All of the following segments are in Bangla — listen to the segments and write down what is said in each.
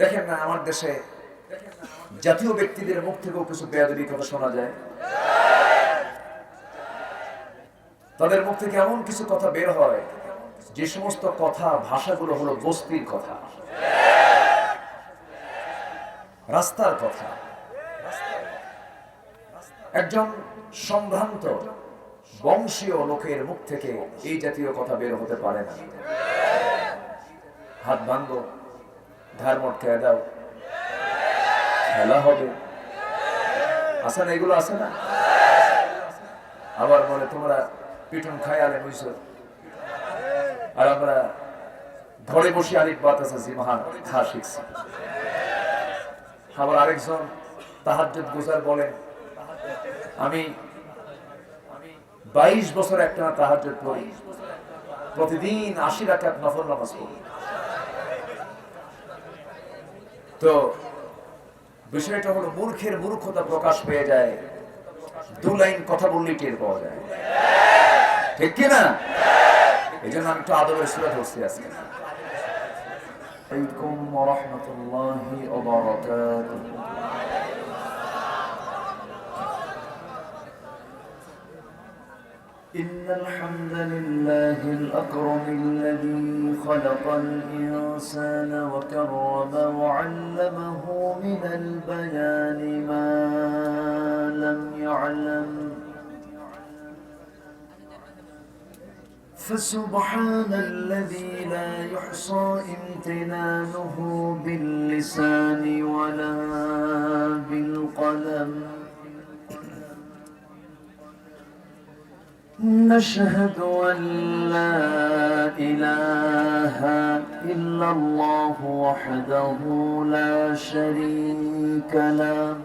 দেখেন না আমার দেশে জাতীয় ব্যক্তিদের মুখ থেকেও কিছু বেয়াদবি কথা শোনা যায়। তাদের মুখ থেকে এমন কিছু কথা বের হয় যে সমস্ত কথা ভাষাগুলো হলো বস্তির কথা, রাস্তার কথা। একজন সম্ভ্রান্ত বংশীয় লোকের মুখ থেকে এই জাতীয় কথা বের হতে পারে না। হাত ভাঙবো, ধার মটকে দাও, খেলা হবে, আছে না? এগুলো আছে না? আবার বলে তোমরা পিঠন খায়ালে হইছ, আর আমরা ঘরে বসে আলিফ বাত আছে মহান খা শিখছি। আবার আরেকজন তাহাজ্জুদ গুজার বলেন আমি 22 বছর একটানা তাহাজ্জুদ পড়ি, প্রতিদিন 80 রাকাত নফল নামাজ পড়ি। তো বিষয়টা হলো মূর্খের মূর্খতা প্রকাশ পেয়ে যায়, 2 লাইন কথা বললেই টের পাওয়া যায়, ঠিক কিনা? এই জন্য আমি একটু আদবের সূরা ধরছি আজকে। আলাইকুম ওয়া রাহমাতুল্লাহি ওয়া বারাকাতুহু। إن الحمد لله الأكرم الذي خلق الإنسان وكرم وعلمه من البيان ما لم يعلم، فسبحان الذي لا يحصى امتنانه باللسان ولا بالقلم. نشهد أن لا إله إلا الله وحده لا شريك له،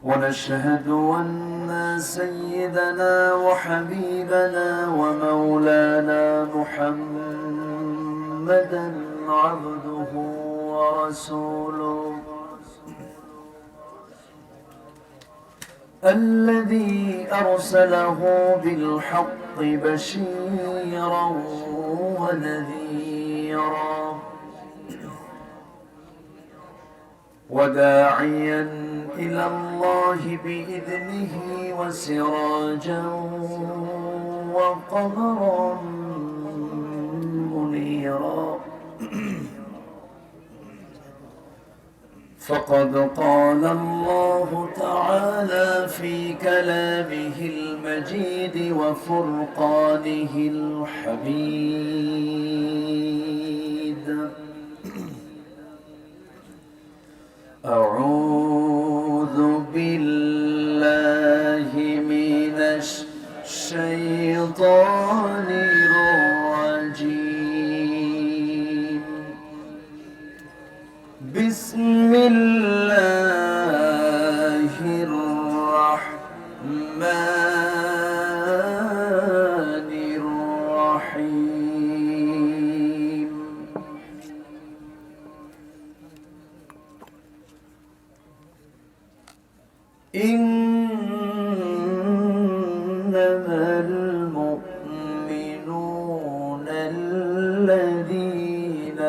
ونشهد أن سيدنا وحبيبنا ومولانا محمدا عبده ورسوله الذي أرسله بالحق بشيرا ونذيرا وداعيا إلى الله بإذنه وسراجا وقمرا منيرا. فقد قال الله تعالى في كلامه المجيد وفرقانه الحميد: أعوذ بالله من الشيطان الرجيم. بسم الله الرحمن الرحيم. إنما المؤمنون الذين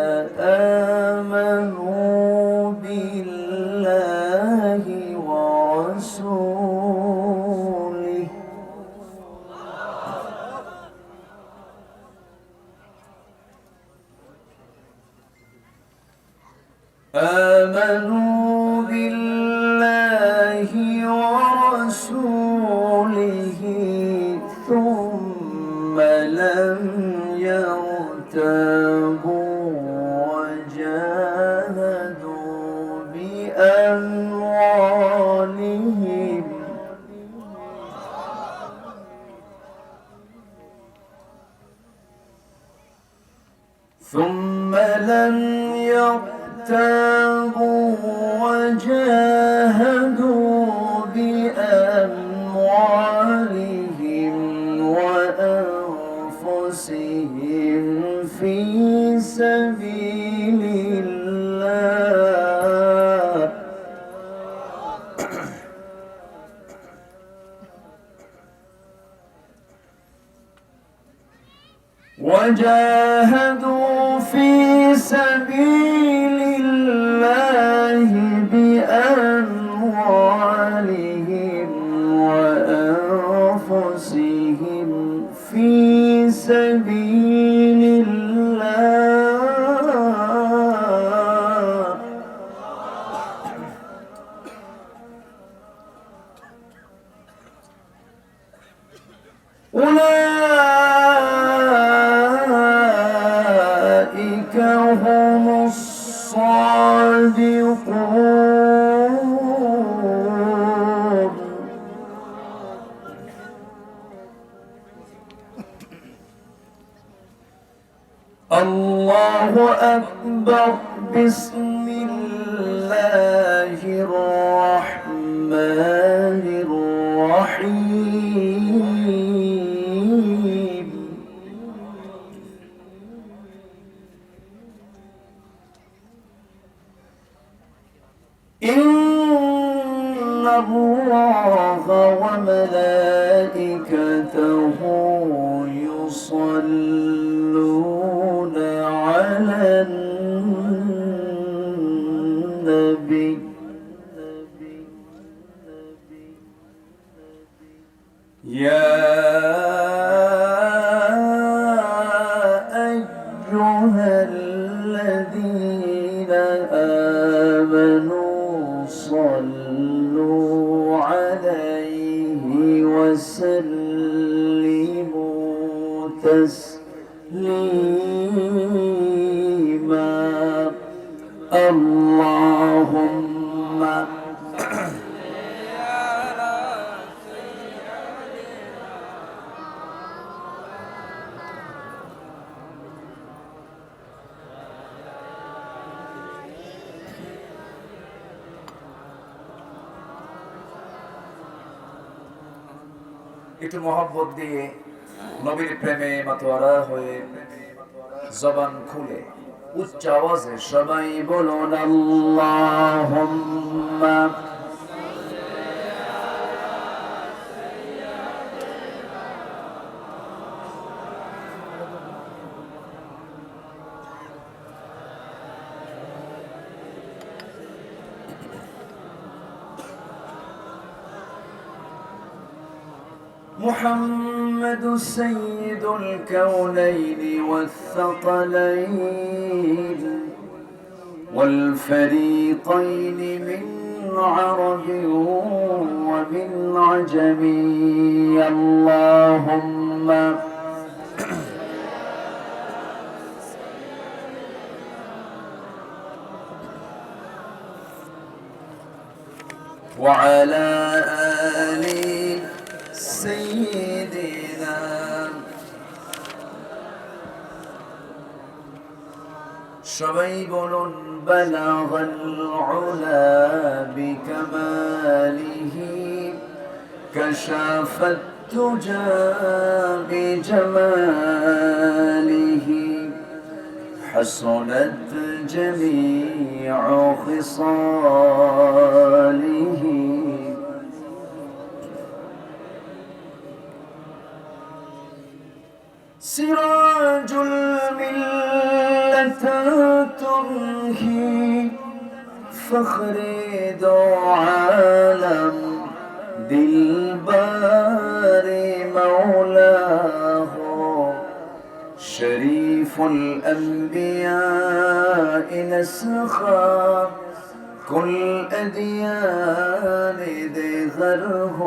آمنوا بالله ورسوله ثم لم يرتابوا وجاهدوا بأموالهم وأنفسهم في سبيل الله وجاهدوا في سبيل الله بأموالهم وأنفسهم في سبيل الله أولئك هم الصادقون الله أكبر بسم الله الرحمن الرحيم إن الله وملائكته يصلون على النبي يا أيها الذين آمنوا صلوا عليه وسلموا تسليما اللهم একটু মহব্বত দিয়ে নবীর প্রেমে মাতোয়ারা হয়ে জবান খুলে উচ্চ আওয়াজে সবাই বলুন আল্লাহুম্মা محمد سيد الكونين والثقلين والفريقين من عرب ومن عجم اللهم وعلى آل سيدنا সবাই বলুন بلغ العلا بكماله كشف الدجى بجماله حسنت جميع خصاله سراج الملة تنهي فخر دو عالم دلبار مولاه شريف الأنبياء نسخا كل أديان دغره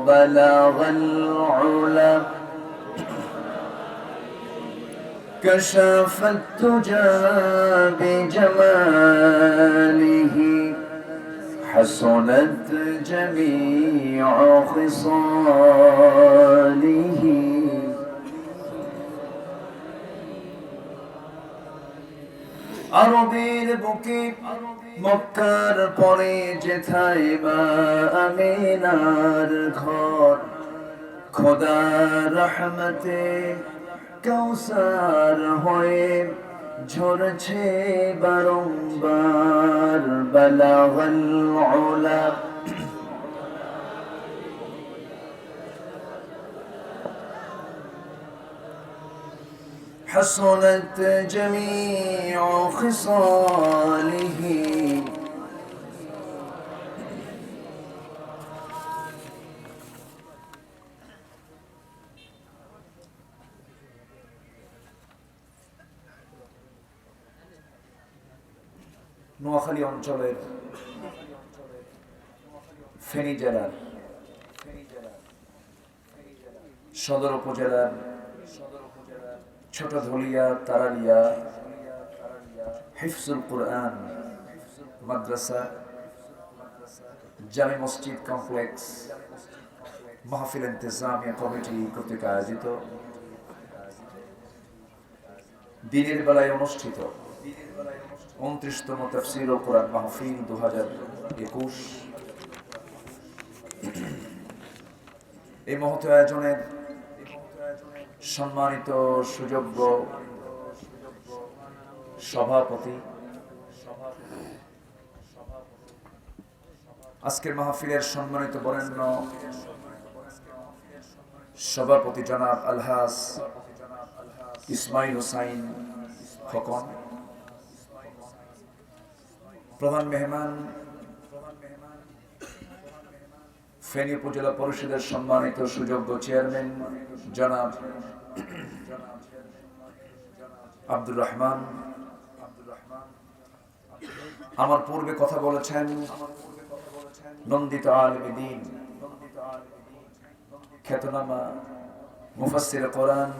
بلغ العلا كشف الدجى بجماله حسنت جميع خصاله আরবের বুকে মক্কার পরে যেথায় মা আমিনার ঘর খোদার রহমতে কৌসার হয়ে ঝরছে বারংবার বালাগাল উলা حسنت جميع خصاله নোয়াখালী অঞ্চলের ফেনী জেলার সদর উপজেলার ছোট ধলিয়া তারালিয়া হিফজুল কুরআন মাদ্রাসা জামে মসজিদ কমপ্লেক্স মাহফিল ইন্তেজামিয়া কমিটি কর্তৃক আয়োজিত দিনের বেলায় অনুষ্ঠিত 29তম তাফসীরুল কুরআন মাহফিল 2021 এই মহৎ আয়োজনের সম্মানিত সুযোগ্য সভাপতি, আজকের মাহফিলের সম্মানিত বরেণ্য সভাপতি জনাব আলহাজ ইসমাইল হুসাইন খোকন, প্রধান মেহমান ফেনী উপজেলা পরিষদের সম্মানিত সুযোগ্য চেয়ারম্যান জনাব আব্দুর রহমান, আমার পূর্বে কথা বলেছেন নন্দিত আলেমে দ্বীন, খ্যাতনামা মুফাসসির কোরআন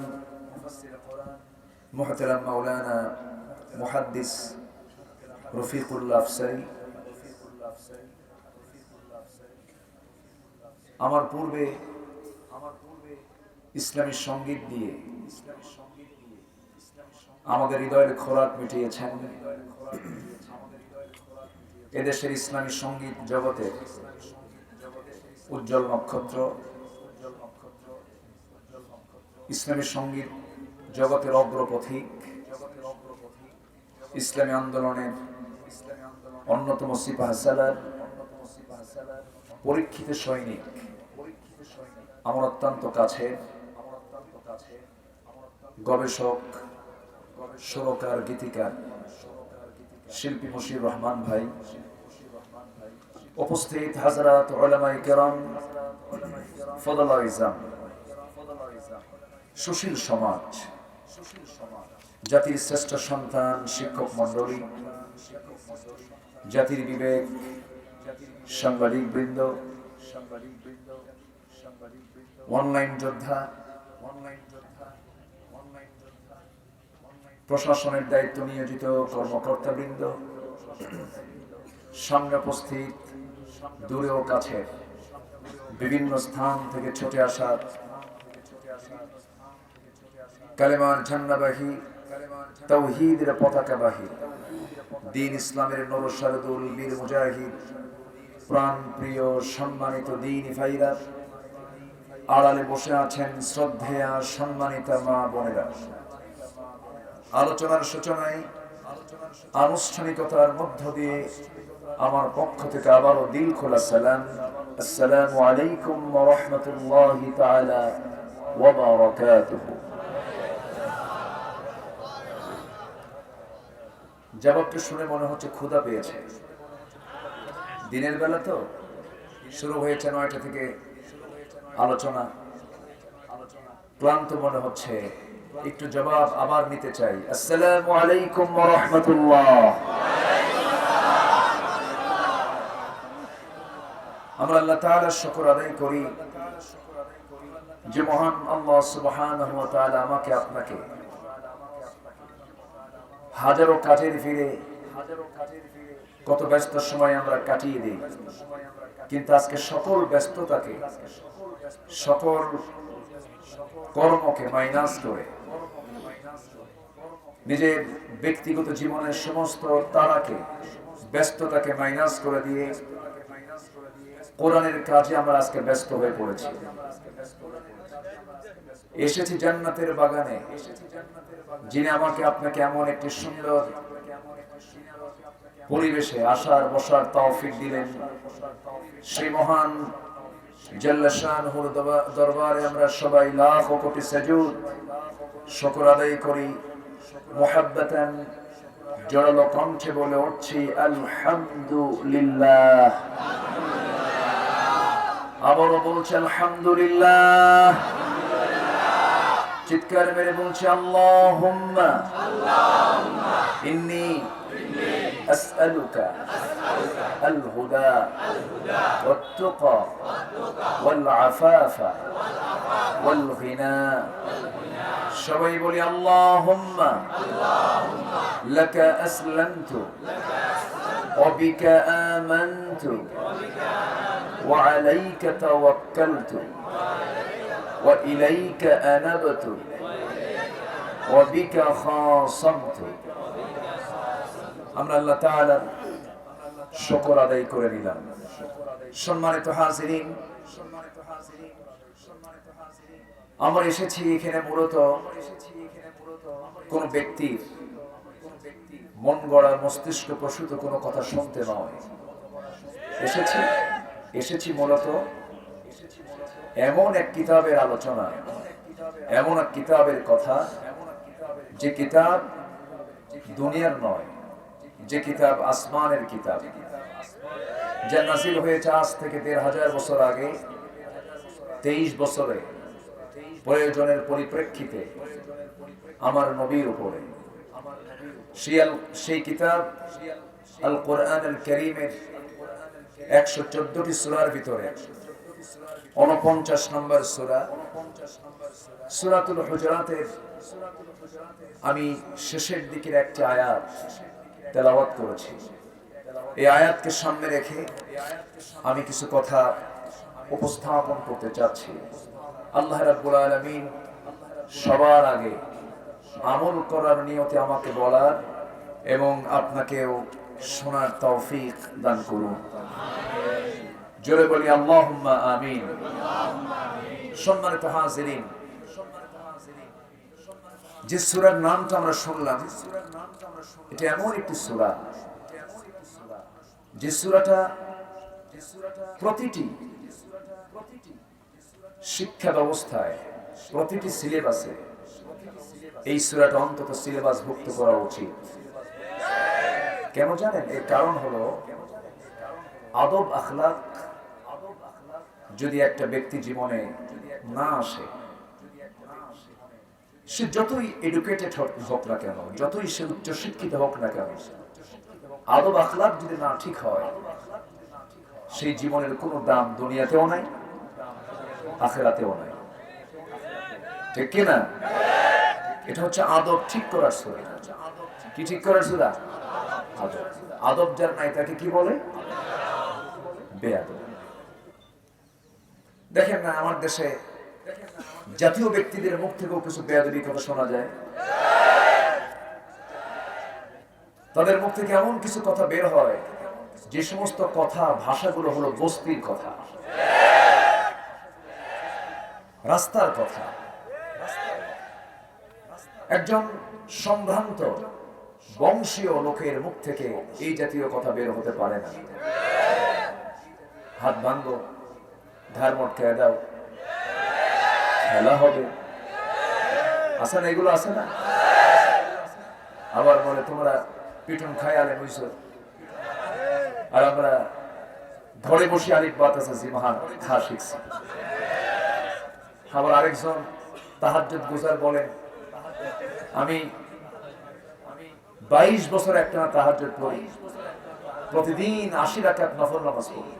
মুহতারাম মাওলানা মুহাদ্দিস রফিকুল্লাহ আফসারী, আমার পূর্বে ইসলামী সঙ্গীত দিয়ে আমাদের হৃদয়ের খোরাক মিটিয়েছেন। এদেশের ইসলামী সঙ্গীত জগতের উজ্জ্বল নক্ষত্র, ইসলামী সঙ্গীত জগতের অগ্রপথিক, ইসলামী আন্দোলনের অন্যতম সিপাহসালার, পরীক্ষিত সৈনিক, আমার অত্যন্ত কাছের গবেষক, সুরকার, গীতিকার, শিল্পী মুশির রহমান ভাই, উপস্থিত হাজরাত উলামায়ে কেরাম, ফদলা ইসলাম, সুশীল সমাজ, জাতির শ্রেষ্ঠ সন্তান, শিক্ষক মণ্ডলী, জাতির বিবেক, সাংবাদিক বৃন্দ, অনলাইন যোদ্ধা, প্রশাসনের দায়িত্ব নিয়োজিত কর্মকর্তা বৃন্দ, সামনে উপস্থিত, দূরে ও কাছে বিভিন্ন স্থান থেকে ছুটে আসা কালেমার ঝান্ডাবাহী, তাওহীদের পতাকাবাহী, দ্বীন ইসলামের নরসারদুল বীর মুজাহিদ, প্রাণ প্রিয় সম্মানিত দ্বীনি ভাইরা, আড়ালে বসে আছেন শ্রদ্ধেয়া সম্মানিতা মা বোনেরা, আলোচনার সূচনায় আনুষ্ঠানিকতার মধ্য দিয়ে আমার পক্ষ থেকে আবারও দিল খোলা সালাম, আসসালামু আলাইকুম ওয়া রাহমাতুল্লাহি তাআলা ওয়া বারাকাতুহু। জবাবটা শুনে মনে হচ্ছে ক্ষুধা পেয়েছে। দিনের বেলা তো শুরু হয়েছে 9টা থেকে আলোচনা, ক্লান্ত মনে হচ্ছে, একটু জবাব আবার নিতে চাই। আসসালামু আলাইকুম ওয়া রাহমাতুল্লাহ। আমরা আল্লাহ তাআলার শুকর আদায় করি যে মহান আল্লাহ সুবহানাহু ওয়া তাআলা আমাকে আপনাকে হাজারো কাজের ভিড়ে কত ব্যস্ত সময় আমরা কাটিয়ে দিই, কিন্তু আজকে সকল ব্যস্ততাকে, সকল কর্মকে মাইনাস করে, নিজের ব্যক্তিগত জীবনের সমস্ত তাড়াকে, ব্যস্ততাকে মাইনাস করে দিয়ে কোরআনের কাজে আমরা আজকে ব্যস্ত হয়ে পড়েছি। এসেছি জান্নাতের বাগানে, যিনি আমাকে আপনাকে এমন একটি সুন্দর পরিবেশে আসার বসার তৌফিক দিলেন, সেই মহান জাল্লা শানহুর দরবারে আমরা সবাই লাখ কোটি সাজুদ শুকর আদায় করি, মুহাব্বাতান জোরালো কণ্ঠে বলে উঠছি আলহামদুলিল্লাহ। আবারও বলছি আলহামদুলিল্লাহ। চিৎকার মেরে বলছি আল্লাহুম্মা ইন্নী আসআলুকা আল হুদা ওয়াত তুকা ওয়াল আফাফা ওয়াল গিনা। সবাই বলি আল্লাহুম্মা লাকা আসলামতু ওয়া বিকা আমানতু ওয়া আলাইকা তাওয়াক্কালতু ওয়া ইলাইকা আনাবতু ওয়া বিকা খাসামতু। আমরা আল্লাহ তাআলার শুকর আদায় করে নিলাম। সম্মানিত হাজিরিন, আমরা এসেছি এখানে মূলত কোন ব্যক্তির মন গড়া মস্তিষ্ক প্রসূত কোনো কথা শুনতে নয়। এসেছি মূলত এমন এক কিতাবের আলোচনা, এমন এক কিতাবের কথা, যে কিতাব দুনিয়ার নয়, যে কিতাব আসমানের কিতাব, যা নাযিল হয়েছে আজ থেকে ১৫০০ বছর আগে, ২৩ বছরে প্রয়োজনের পরিপ্রেক্ষিতে আমার নবীর উপরে। সেই কিতাব আল কোরআন আল কারীমের ১১৪টি সূরার ভিতরে ৪৯ নম্বর সূরা সূরাতুল হুজুরাতের আমি শেষের দিকের একটি আয়াত তেলাওয়াত করেছি। এই আয়াতকে সামনে রেখে আমি কিছু কথা উপস্থাপন করতে চাচ্ছি। আল্লাহ রাব্বুল আলামিন সবার আগে আমল করার নিয়তে আমাকে বলার এবং আপনাকেও শোনার তৌফিক দান করুন। জোরে বলি আল্লাহুম্মা আমিন। সম্মানিত হাজিরিন, যে সূরার নামটা আমরা শুনলাম, এটা এমন একটি সূরা, যে সূরাটা প্রতিটি শিক্ষা ব্যবস্থায়, প্রতিটি সিলেবাসে এই সূরাটা অন্তত সিলেবাসভুক্ত করা উচিত। কেন জানেন? এর কারণ হলো আদব আখলাক যদি একটা ব্যক্তি জীবনে না আসে, সে যতই এডুকেটেড হোক না কেন, যতই সে উচ্চ শিক্ষিত হোক না কেন, আদব আখলাক যদি না ঠিক হয়, সেই জীবনের কোনো দাম দুনিয়াতেও নাই, আখিরাতেও নাই। ঠিক কিনা? এটা হচ্ছে আদব ঠিক করার সূরা। কি ঠিক করার সূরা? আদব। আদব যার নাই তাকে কি বলে? বেয়াদব। দেখেন না, আমার দেশে জাতীয় ব্যক্তিদের মুখ থেকেও কিছু বেয়াদবি কথা শোনা যায়। তাদের মুখ থেকে এমন কিছু কথা বের হয়, যে সমস্ত কথা, ভাষাগুলো হলো বস্তির কথা, রাস্তার কথা। একজন সম্ভ্রান্ত বংশীয় লোকের মুখ থেকে এই জাতীয় কথা বের হতে পারে না। হাত ভাঙবো, ধার মটকে দাও, খেলা হবে, আছে না? এগুলো আছে না? আবার বলে তোমরা পিটন খায়ালে হইছ, আর আমরা ঘরে বসে আলিফ বাত আছে জিমাহান খা শিখছি। আবার আরেকজন তাহাজ্জুদ গুজার বলেন, আমি 22 বছর একটানা তাহাজ্জুদ পড়ি, প্রতিদিন 80 রাকাত নফল নামাজ পড়ি।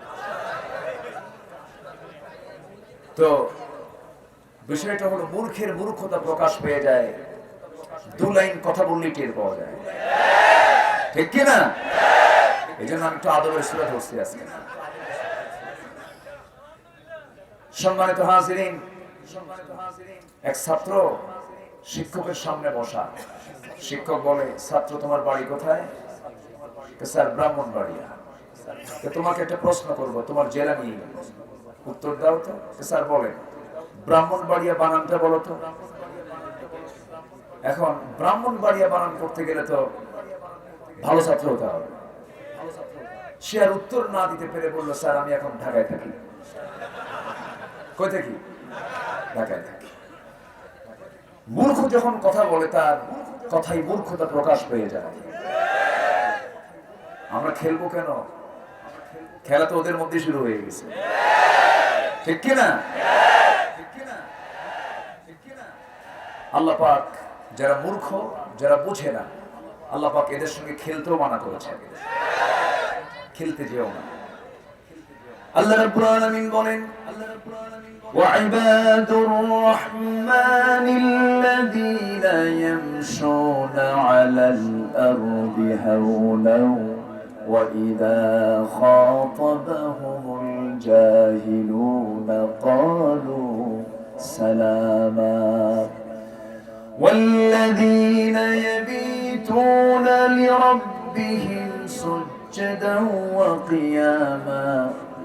তো বিষয়টা হলো মূর্খের মূর্খতা প্রকাশ পেয়ে যায়, 2 লাইন কথা বললেই টের পাওয়া যায়। ঠিক কিনা? এই জন্য আমি একটু আদবের সূরা ধরছি আজকে। সম্মানিত হাজিরিন, এক ছাত্র শিক্ষকের সামনে বসা। শিক্ষক বলে, ছাত্র তোমার বাড়ি কোথায়? স্যার ব্রাহ্মণবাড়িয়া। তোমাকে একটা প্রশ্ন করবো, তোমার জেলা নিয়ে উত্তর দাও তো। স্যার বলেন, ব্রাহ্মণবাড়িয়া বানানটা বলো তো। এখন ব্রাহ্মণবাড়িয়া বানান করতে গেলে তো ভালো ছাত্র হতে হবে। সে আর উত্তর না দিতে পেরে বললো, স্যার আমি এখন ঢাকায় থাকি। কই থাকি? ঢাকায় থাকি। মূর্খ যখন কথা বলে তার কথাই মূর্খতা প্রকাশ পেয়ে যায়। আমরা খেলবো কেন? খেলা তো ওদের মধ্যে শুরু হয়ে গেছে, ঠিক কিনা? আল্লাহ পাক যারা মূর্খ, যারা বুঝে না, আল্লাহ পাক এদের সঙ্গে খেলতেও মানা করেছে। খেলতে যেও না। আল্লাহ রাব্বুল আলামিন বলেন, وعباد الرحمن الذين يمشون على الأرض هونا وإذا خاطبهم الجاهلون قالوا سلاما والذين يبيتون لربهم سجدا وقياما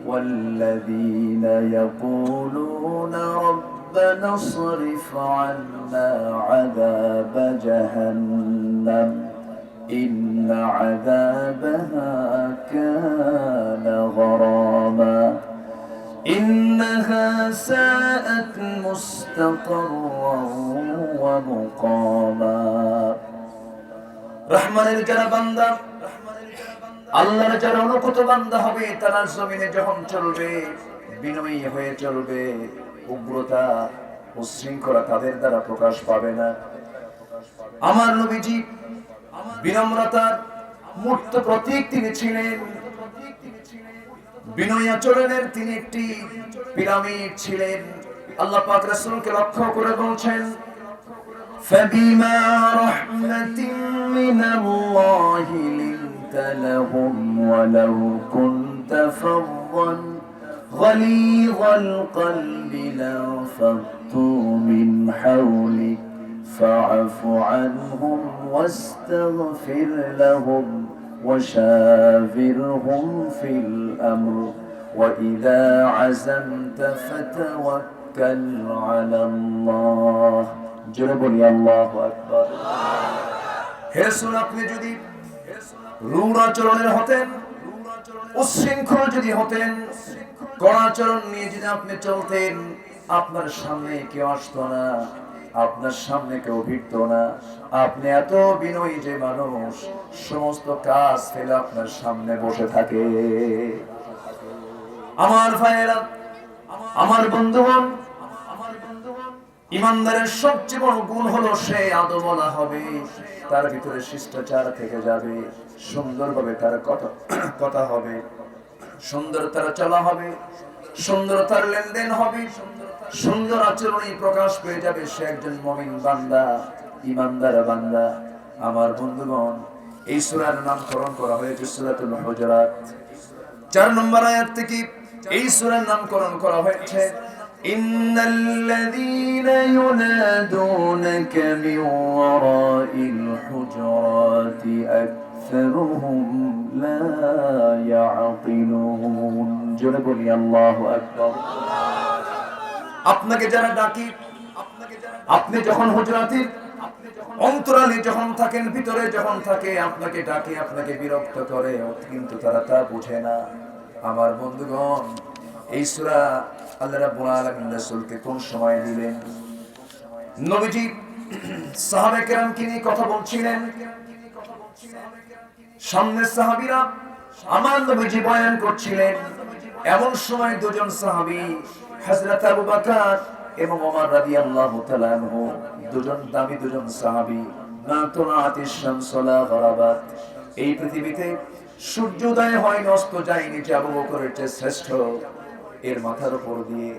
والذين يقولون ربنا اصرف عنا عذاب جهنم إن عذابها كان غراما إنها ساءت مستقرا ومقاما রহমানের যারা বান্দা, আল্লাহর যারা অনুগত বান্দা হবে, তারা জমিনে যখন চলবে বিনয়ী হয়ে চলবে, উগ্রতা উচ্ছৃঙ্খলা তাদের দ্বারা প্রকাশ পাবে না। আমার নবীজি বিনম্রতার মূর্ত প্রতীক তিনি ছিলেন। বিনয়ী আচরণের তিনি একটি পিরামিড ছিলেন। আল্লাহ পাক রাসূলকে লক্ষ্য করে বলছেন, فبما رحمة من الله لنت لهم ولو كنت فظا غليظ القلب لانفضوا من حولك فاعف عنهم واستغفر لهم وشاورهم في الأمر وإذا عزمت فتوكل على الله জোরে বলি আল্লাহু আকবার। হে রাসূল, আপনি যদি রূঢ় আচরণের হতেন, উচ্ছৃঙ্খল যদি হতেন, কড়া আচরণ নিয়ে যদি আপনি চলতেন, আপনার সামনে কেউ আসতো না, আপনার সামনে কেউ ভিড়তো না। আপনি এত বিনয়ী যে মানুষ সমস্ত কাজ ফেলে আপনার সামনে বসে থাকে। আমার ভাইয়েরা, আমার বন্ধুগণ, ইমানদারের সবচেয়ে বড় গুণ হলো সে আদবলা হবে, তার ভিতরে শিষ্টাচার থেকে যাবে, সুন্দরভাবে তার কথা হবে, সুন্দর তার চলা হবে, সুন্দর তার লেনদেন হবে, সুন্দর আচরণই প্রকাশ পেয়ে যাবে সে একজন মুমিন বান্দা, ইমানদার বান্দা। আমার বন্ধুগণ, এই সূরার নামকরণ করা হয়েছে সূরাতুল হুজুরাত। 4 নম্বর আয়াত থেকে এই সূরার নামকরণ করা হয়েছে إن الذين ينادونك من وراء الحجرات أكثرهم لا يعقلون জোরে বলি আল্লাহু আকবার। আপনাকে যারা ডাকি, আপনি যখন হুজরাতের অন্তরালে যখন থাকেন, ভিতরে যখন থাকে, আপনাকে ডাকে, আপনাকে বিরক্ত করে, কিন্তু তারা তা বুঝে না। আমার বন্ধুগণ, এই সূরা আল্লাহ রাব্বুল আলামিন রাসূলকে কোন সময় দিলেন? নবীজি সাহাবায়ে কেরামকে নিয়ে কথা বলছিলেন, সামনে সাহাবীরা আমার নবীজি বয়ান করছিলেন। এমন সময় দুজন সাহাবী, হযরত আবু বকর এবং ওমর রাদিয়াল্লাহু তাআলা আনহু, দুজন দামি দুজন সাহাবী, না তুনাতিশ শামস ওয়ালা গরাবাত, এই পৃথিবীতে সূর্যোদয় হয় না অস্ত যায়নি, যে আবু বকরের চেয়ে শ্রেষ্ঠ। এর মাথার উপর দিয়ে,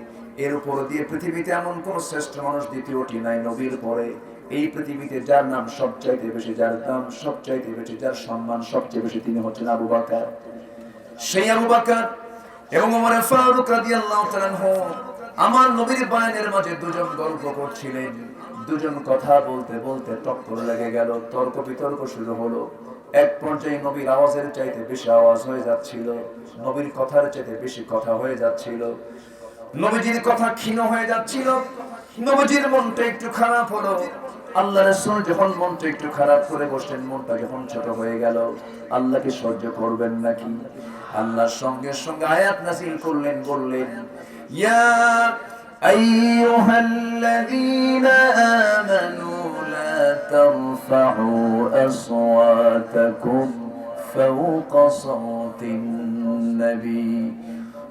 এর উপর দিয়ে পৃথিবীতে এমন কোন শ্রেষ্ঠ মানুষ দ্বিতীয়টি নাই নবীর পরে। এই পৃথিবীতে যার নাম সবচাইতে বেশি, যার দাম সবচাইতে বেশি, যার সম্মান সবচেয়ে বেশি, তিনি হচ্ছেন আবু বকর। সেই আবু বকর এবং ওমর ফারুক রাদিয়াল্লাহু তাআলা আনহু আমার নবীর বয়ানের মাঝে দুজন গল্প করছিলেন। দুজন কথা বলতে বলতে টক্কর লেগে গেল, তর্ক বিতর্ক শুরু হলো। এক পর্যায়ে নবীর আওয়াজের চাইতে বেশি আওয়াজ হয়ে যাচ্ছিল, নবীর কথার চাইতে বেশি কথা হয়ে যাচ্ছিল, নবীজির কথা ক্ষীণ হয়ে যাচ্ছিল, নবীজির মনটা একটু খারাপ হলো। আল্লাহ রাসূল যখন মনটা একটু খারাপ করে বসলেন, মনটা যখন ছোট হয়ে গেল, আল্লাহকে সহ্য করবেন নাকি? আল্লাহর সঙ্গে সঙ্গে আয়াত নাযিল করলেন, বললেন ইয়া أيها الذين آمنوا لا ترفعوا أصواتكم فوق صوت النبي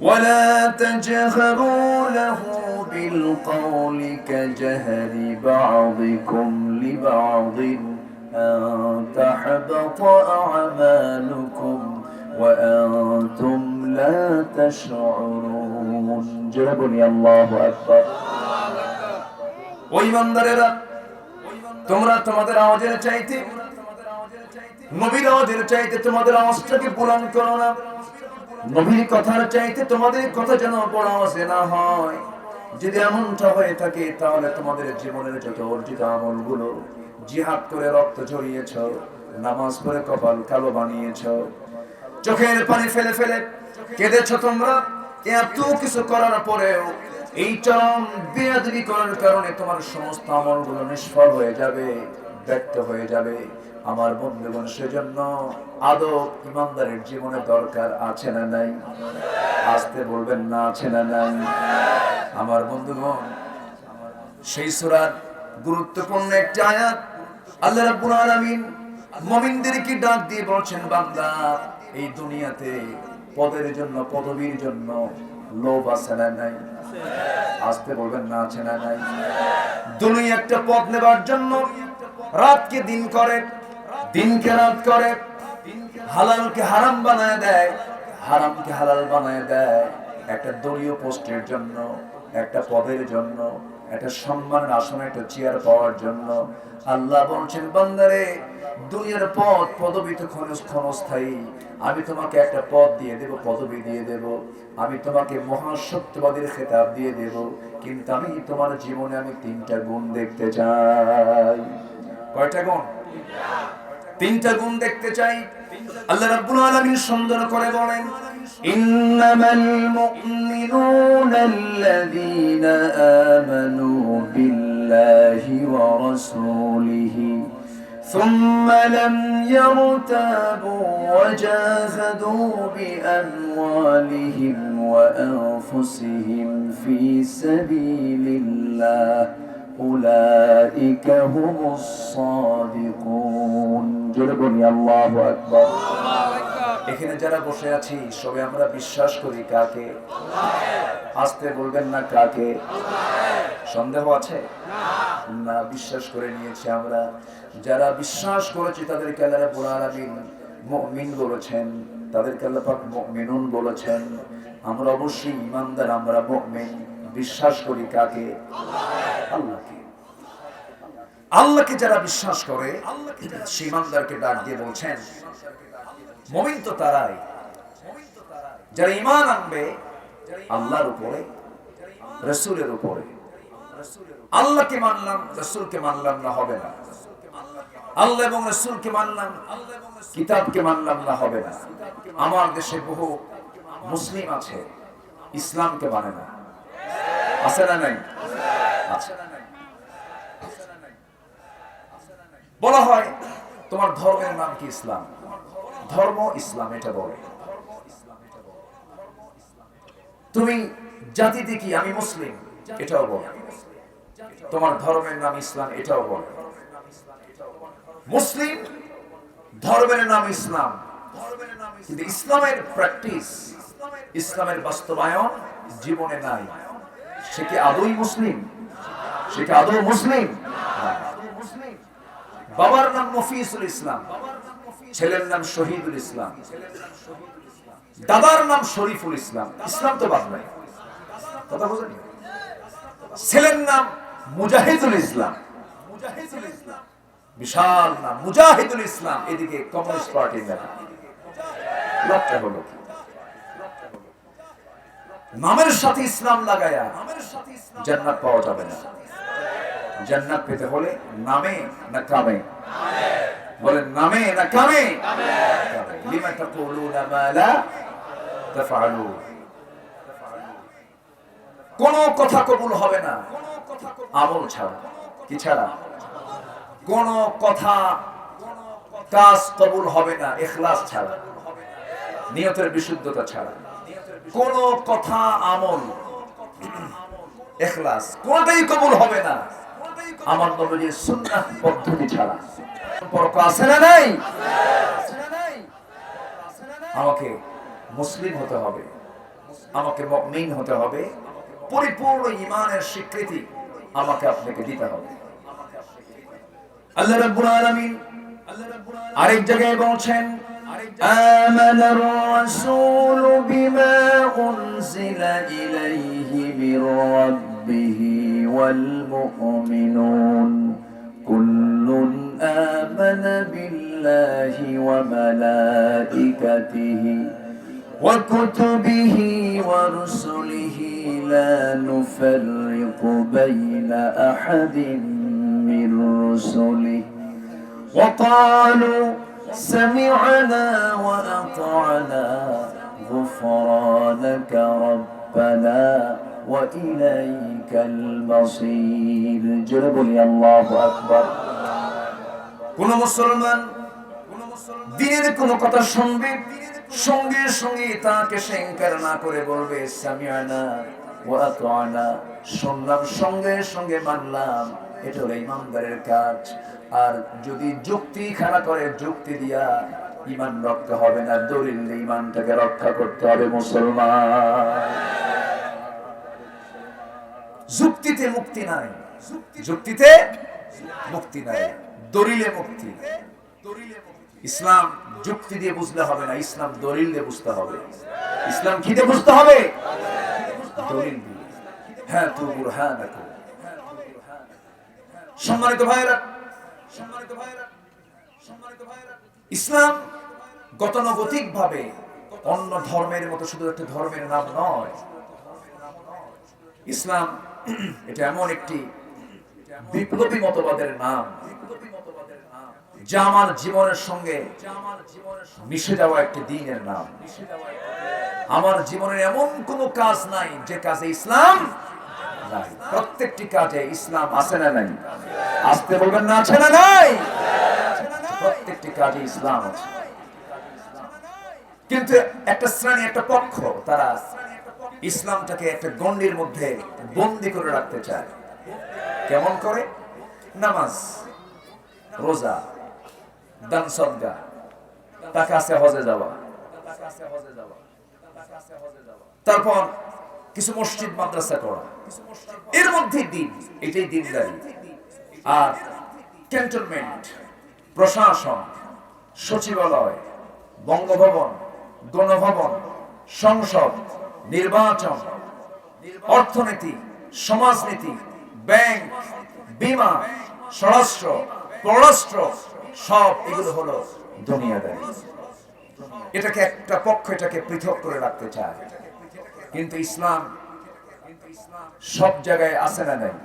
ولا تجهروا له بالقول كجهر بعضكم لبعض أن تحبط أعمالكم وأنتم لا تشعرون جربني الله أكبر وإيماندارরা তোমরা তোমাদের আওয়াজের চাইতে নবীর আওয়াজের চাইতে তোমাদের আওয়াজটাকে বুলন্দ করো না নবীর কথার চাইতে তোমাদের কথা যেন বড় আওয়াজে না হয় যদি এমনটা হয়ে থাকে তাহলে তোমাদের জীবনের যত অর্জিত আমলগুলো জিহাদ করে রক্ত ঝরিয়েছ নামাজ পড়ে কপাল কালো বানিয়েছ চোখের পানি ফেলে ফেলে কেঁদেছ তোমরা এত কিছু করার পরেও এই চরম বেয়াদবি করার কারণে তোমার সমস্ত আমলগুলো নিষ্ফল হয়ে যাবে ব্যর্থ হয়ে যাবে আমার বন্ধুগণ সেজন্য আদব ইমানদারের জীবনে দরকার আছে না নাই আসতে বলবেন না আছে না নাই আমার বন্ধুগণ সেই সূরার গুরুত্বপূর্ণ একটি আয়াত আল্লাহ রাব্বুল আলামিন মুমিনদেরকে ডাক দিয়ে বলছেন বান্দা এই দুনিয়াতে পদের জন্য পদবীর জন্য লোভ আছে না নাই আসতে বলবেন না আছে না নাই দুনিয়া একটা পদ নেবার জন্য রাতকে দিন করে দিনকে রাত করে হালালকে হারাম বানায় দেয় হারামকে হালাল বানায় দেয় একটা দলীয় পোস্টের জন্য একটা পদের জন্য একটা সম্মানের আসনে একটা চেয়ার পাওয়ার জন্য আল্লাহ বলছেন বান্দারে দুনিয়ার পদ পদবী তো ক্ষণস্থায়ী আমি তোমাকে একটা পদ দিয়ে দেব পদবী দিয়ে দেব আমি তোমাকে মহাসত্যবাদীর খেতাব দিয়ে দেব কিন্তু আমি তোমার জীবনে আমি তিনটা গুণ দেখতে চাই কয়টা গুণ তিনটা গুণ দেখতে চাই আল্লাহ রাব্বুল আলামিন সুন্দর করে বলেন ইন্নামাল মুমিনুনা আল্লাযীনা আমানু বিল্লাহি ওয়া রাসূলিহি ثم لم يرتابوا وجاهدوا بأموالهم وأنفسهم في سبيل الله أولئك هم الصادقون جربني الله أكبر এখানে যারা বসে আছি সবে আমরা বিশ্বাস করি কাকে আসতে বলবেন না কাকে সন্দেহ আছে না বিশ্বাস করে নিয়েছি আমরা যারা বিশ্বাস করেছি তাদেরকে আল্লাহ রাব্বুল আলামিন মুমিন বলেছেন তাদেরকে আল্লাহ পাক মুমিনুন বলেছেন আমরা অবশ্যই ঈমানদার আমরা মুমিন বিশ্বাস করি কাকে আল্লাহকে আল্লাহকে যারা বিশ্বাস করে সেই ঈমানদারকে ডাক দিয়ে বলছেন মুমিন তো তারাই যারা ঈমান আনবে আল্লাহর উপরে রাসূলের উপরে আল্লাহকে মানলাম রাসূলকে মানলাম না হবে না আল্লাহ এবং রাসূলকে মানলাম কিতাবকে মানলাম না হবে না আমার দেশে বহু মুসলিম আছে ইসলামকে মানে না আছে না নাই আছে বলা হয় তোমার ধর্মের নাম কি ইসলাম ধর্ম ইসলাম এটা বলে তুমি জাতি দেখি আমি মুসলিম এটাও বলে তোমার ধর্মের নাম ইসলাম এটাও বলে মুসলিম ধর্মের নাম ইসলাম কিন্তু ইসলামের প্র্যাকটিস ইসলামের বাস্তবায়ন জীবনে নাই সে কি আদৌই মুসলিম সে কি আদৌ মুসলিম বাবার নাম মফিজুল ইসলাম ছেলের নাম শহীদুল ইসলাম দাদার নাম শরীফুল ইসলাম ইসলাম তো বাদ নাই কথা বুঝেন ছেলের নাম মুজাহিদুল ইসলাম বিশাল নাম মুজাহিদুল ইসলাম এদিকে কমিউনিস্ট পার্টির নেতা লক্ষ্য হলো নামের সাথে ইসলাম লাগায়া জান্নাত পাওয়া যাবে না জান্নাত পেতে হলে নামে না কামে বলেন নামে না কামে লিমা তাকুলুনা মা লা তাফআলুন কোন কথা কবুল হবে না আমল ছাড়া কি ছাড়া কোন কথা কাজ কবুল হবে না ইখলাস ছাড়া নিয়তের বিশুদ্ধতা ছাড়া কোন কথা আমল ইখলাস কোনটাই কবুল হবে না আমার নবীর সুন্নাহ পদ্ধতি ছাড়া। সম্পর্ক আছে না নাই? আমাকে মুসলিম হতে হবে, আমাকে মুমিন হতে হবে, পরিপূর্ণ ঈমানের স্বীকৃতি আমাকে আপনাকে দিতে হবে। আল্লাহ রাব্বুল আলামিন আরেক জায়গায় বলছেন আমানার রাসূলু বিমা উনজিলা ইলাইহি মির রাব্বিহি ওয়াল মুমিনুন কুল্লুন আমানা বিল্লাহি ওয়া মালাইকাতিহি ওয়া কুতুবিহি ওয়া রুসুলিহি লা নুফাররিকু বাইনা আহাদিন মির রুসুলিহি وقالوا سمعنا وأطعنا غفرانك ربنا وإليك المصير جرب لي الله أكبر কোন মুসলমান দিনের কোন কথা শুনবে সঙ্গে সঙ্গে তাকে সে ইনকার না করে বলবে সামিআনা ওয়া আতা'না, শুনলাম সঙ্গে সঙ্গে মানলাম, এটা হলো ইমানদারের কাজ। আর যদি যুক্তি খাড়া করে যুক্তি দিয়া ঈমান রক্ষা হবে না, দলিল দিয়ে ঈমানটাকে রক্ষা করতে হবে মুসলমান। যুক্তিতে মুক্তি নাই, যুক্তিতে মুক্তি নাই, দলিলে মুক্তি। ইসলাম যুক্তি দিয়ে বুঝলে হবে না, ইসলাম দলিল দিয়ে বুঝতে হবে। ইসলাম কি দিয়ে বুঝতে হবে? দলিল দিয়ে। হ্যাঁ তু বুরহানাক। সম্মানিত ভাইরা, ইসলাম গতানুগতিক ভাবে অন্য ধর্মের মতো শুধু একটা ধর্মের নাম নয়। ইসলাম এটা এমন একটি বিপ্লবী মতবাদের নাম যা আমার জীবনের সঙ্গে মিশে যাওয়া একটি দ্বীনের নাম। আমার জীবনের এমন কোনো কাজ নাই যে কাজে ইসলাম নাই। প্রত্যেকটি কাজে ইসলাম আছে না নাই? আসতে বলবেন না আছে না নাই? প্রত্যেকটি কাজে ইসলাম আছে। কিন্তু একটা শ্রেণী, একটা পক্ষ, তারা ইসলামটাকে একটা গণ্ডির মধ্যে বন্দী করে রাখতে চায়। কেমন করে? নামাজ, রোজা, দান সদকা, টাকা আছে হজে যাওয়া, তারপর কিছু মসজিদ মাদ্রাসা করা, এর মধ্যে দিন, এটাই দিনদারি। আর ক্যান্টনমেন্ট, প্রশাসন, সচিবালয়, বঙ্গভবন, গণভবন, সংসদ, নির্বাচন, অর্থনীতি, সমাজনীতি, ব্যাংক, বীমা, স্বরাষ্ট্র, পররাষ্ট্র, সব এগুলো হলো দুনিয়াদারি। এটাকে একটা পক্ষ এটাকে পৃথক করে রাখতে চায়। কিন্তু ইসলাম সব জায়গায় আছে না নাই?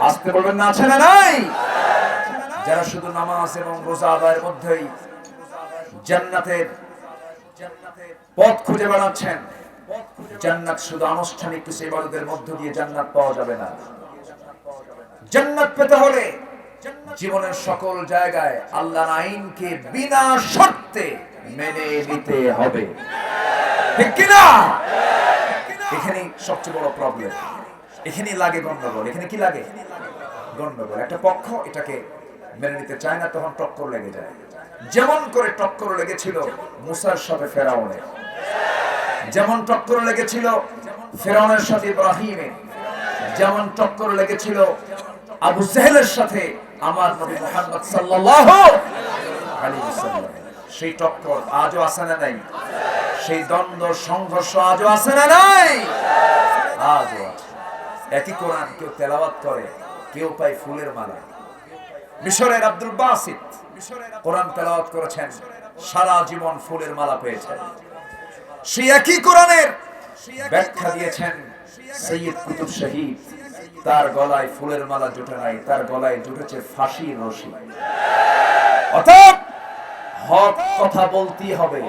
আসতে বলবেন না আছে না নাই? যারা শুধু নামাজ এবং রোজা আদায়ের মধ্যেই জান্নাতের পথ খুঁজে বেড়াচ্ছেন, জান্নাত শুধু আনুষ্ঠানিক কিছু ইবাদতের মধ্য দিয়ে জান্নাত পাওয়া যাবে না। জান্নাত পেতে হলে জীবনের সকল জায়গায় আল্লাহর আইনকে বিনা শর্তে মেনে নিতে হবে, ঠিক কিনা? এখানেই সবচেয়ে বড় প্রবলেম, এখানেই লাগে গন্ডগোল। এখানে কি লাগে? গন্ডগোল। একটা পক্ষ এটাকে মেনে নিতে চায় না, তখন টক্কর লেগে যায়। যেমন করে টক্কর লেগেছিল মুসার সাথে ফেরাউনের, যেমন টক্কর লেগেছিল ফেরাউনের সাথে ইব্রাহিমের, যেমন টক্কর লেগেছিল আবু জাহেলের সাথে আমার নবী মুহাম্মদ সাল্লাল্লাহু আলাইহি ওয়াসাল্লাম। সেই টক্কর আজও আছে না নাই? সেই দ্বন্দ্ব সংঘর্ষ আজও আছে না নাই? আজও আছে। একই কোরআন কেউ তেলাওয়াত করে, কেউ পায় ফুলের মালা। মিশরের আব্দুল বাসিত কোরআন তেলাওয়াত করেছেন, সারা জীবন ফুলের মালা পেয়েছেন। সেই একই কোরআনের ব্যাখ্যা দিয়েছেন সৈয়দ কুতুব শহীদ। তার গলায় ফুলের মালা জুটে নাই, তার গলায় জুটেছে ফাঁসির রশি। অর্থাৎ হক কথা বলতেই হবে,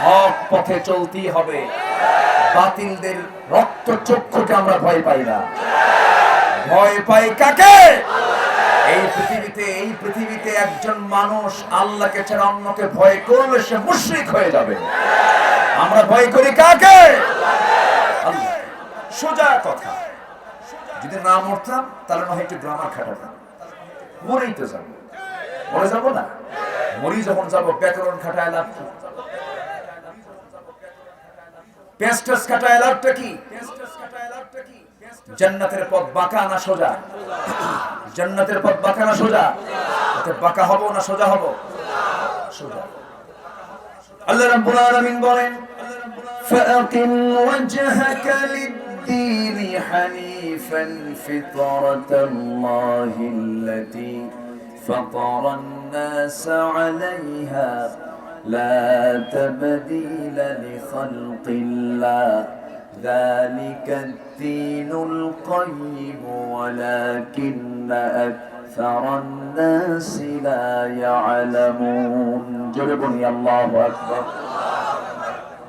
হক পথে চলতেই হবে। বাতিলদের রক্ত চক্ষুকে আমরা ভয় পাই না, ভয় পাই কাকে? এই পৃথিবীতে একজন মানুষ আল্লাহকে ছাড়া অন্যকে ভয় করলে সে মুশরিক হয়ে যাবে। আমরা ভয় করি কাকে? আল্লাহ। সোজা কথা। যদি না মরতাম তাহলে না হয় একটু গ্রামার খাটাতাম, মরেই তো যাবো, মরে যাবো না? মরি যখন যাবো ব্যাকরণ খাটায় লাভ কি? পেস্টাস খাটায় লাভটা কি? জান্নাতের পথ বাঁকা না সোজা? জান্নাতের পথ বাঁকা না সোজা? বাঁকা হবো না সোজা হবো? সোজা। আল্লাহ রাব্বুল আলামিন বলেন ফাআকিম ওয়াজহাকা লিদ-দীনি হানিফান ফিতরাতাল্লাহিল্লাতী ফাতারান-নাস আলাইহা লা তাবদীলা লিখালকিল্লাহ যালিকা আদ-দীনুল কাইয়্যিম ওয়ালাকিন্না আকসারান নাস লা ইয়ালামুন। জোরে বলি আল্লাহু আকবার।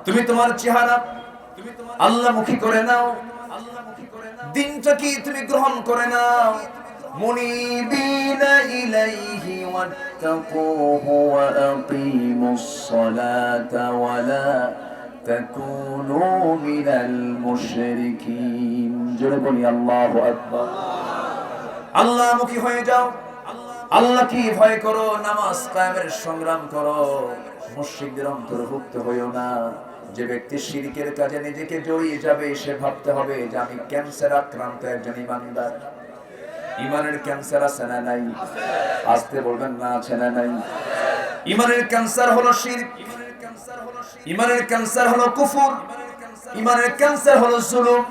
তুমি তোমার চেহারা আল্লাহমুখী করে নাও, দিনটা কি তুমি গ্রহণ করে নাও। মুনিবিনা ইলাইহি ওয়াত্তাকুহু ওয়া আকিমুস সালাতা ওয়া লা তাকুনু মিনাল মুশরিকিন। জোরে বলি আল্লাহু আকবার। আল্লাহমুখী হয়ে যাও, আল্লাহকে ভয় করো, নামাজ কায়েমের সংগ্রাম করো, মুশরিকদের অন্তর্ভুক্ত হইও না। যে ব্যক্তি শিরকের কাজে নিজেকে জড়িয়ে যাবে সে ভাবতে হবে যে আমি ক্যান্সার আক্রান্ত একজন ইমানদার। ইমানের ক্যান্সার আছে না নাই? আসতে বলবেন না আছে না নাই? ইমানের ক্যান্সার হলো শিরক, ইমানের ক্যান্সার হলো কুফর, ইমানের ক্যান্সার হলো জুলুম,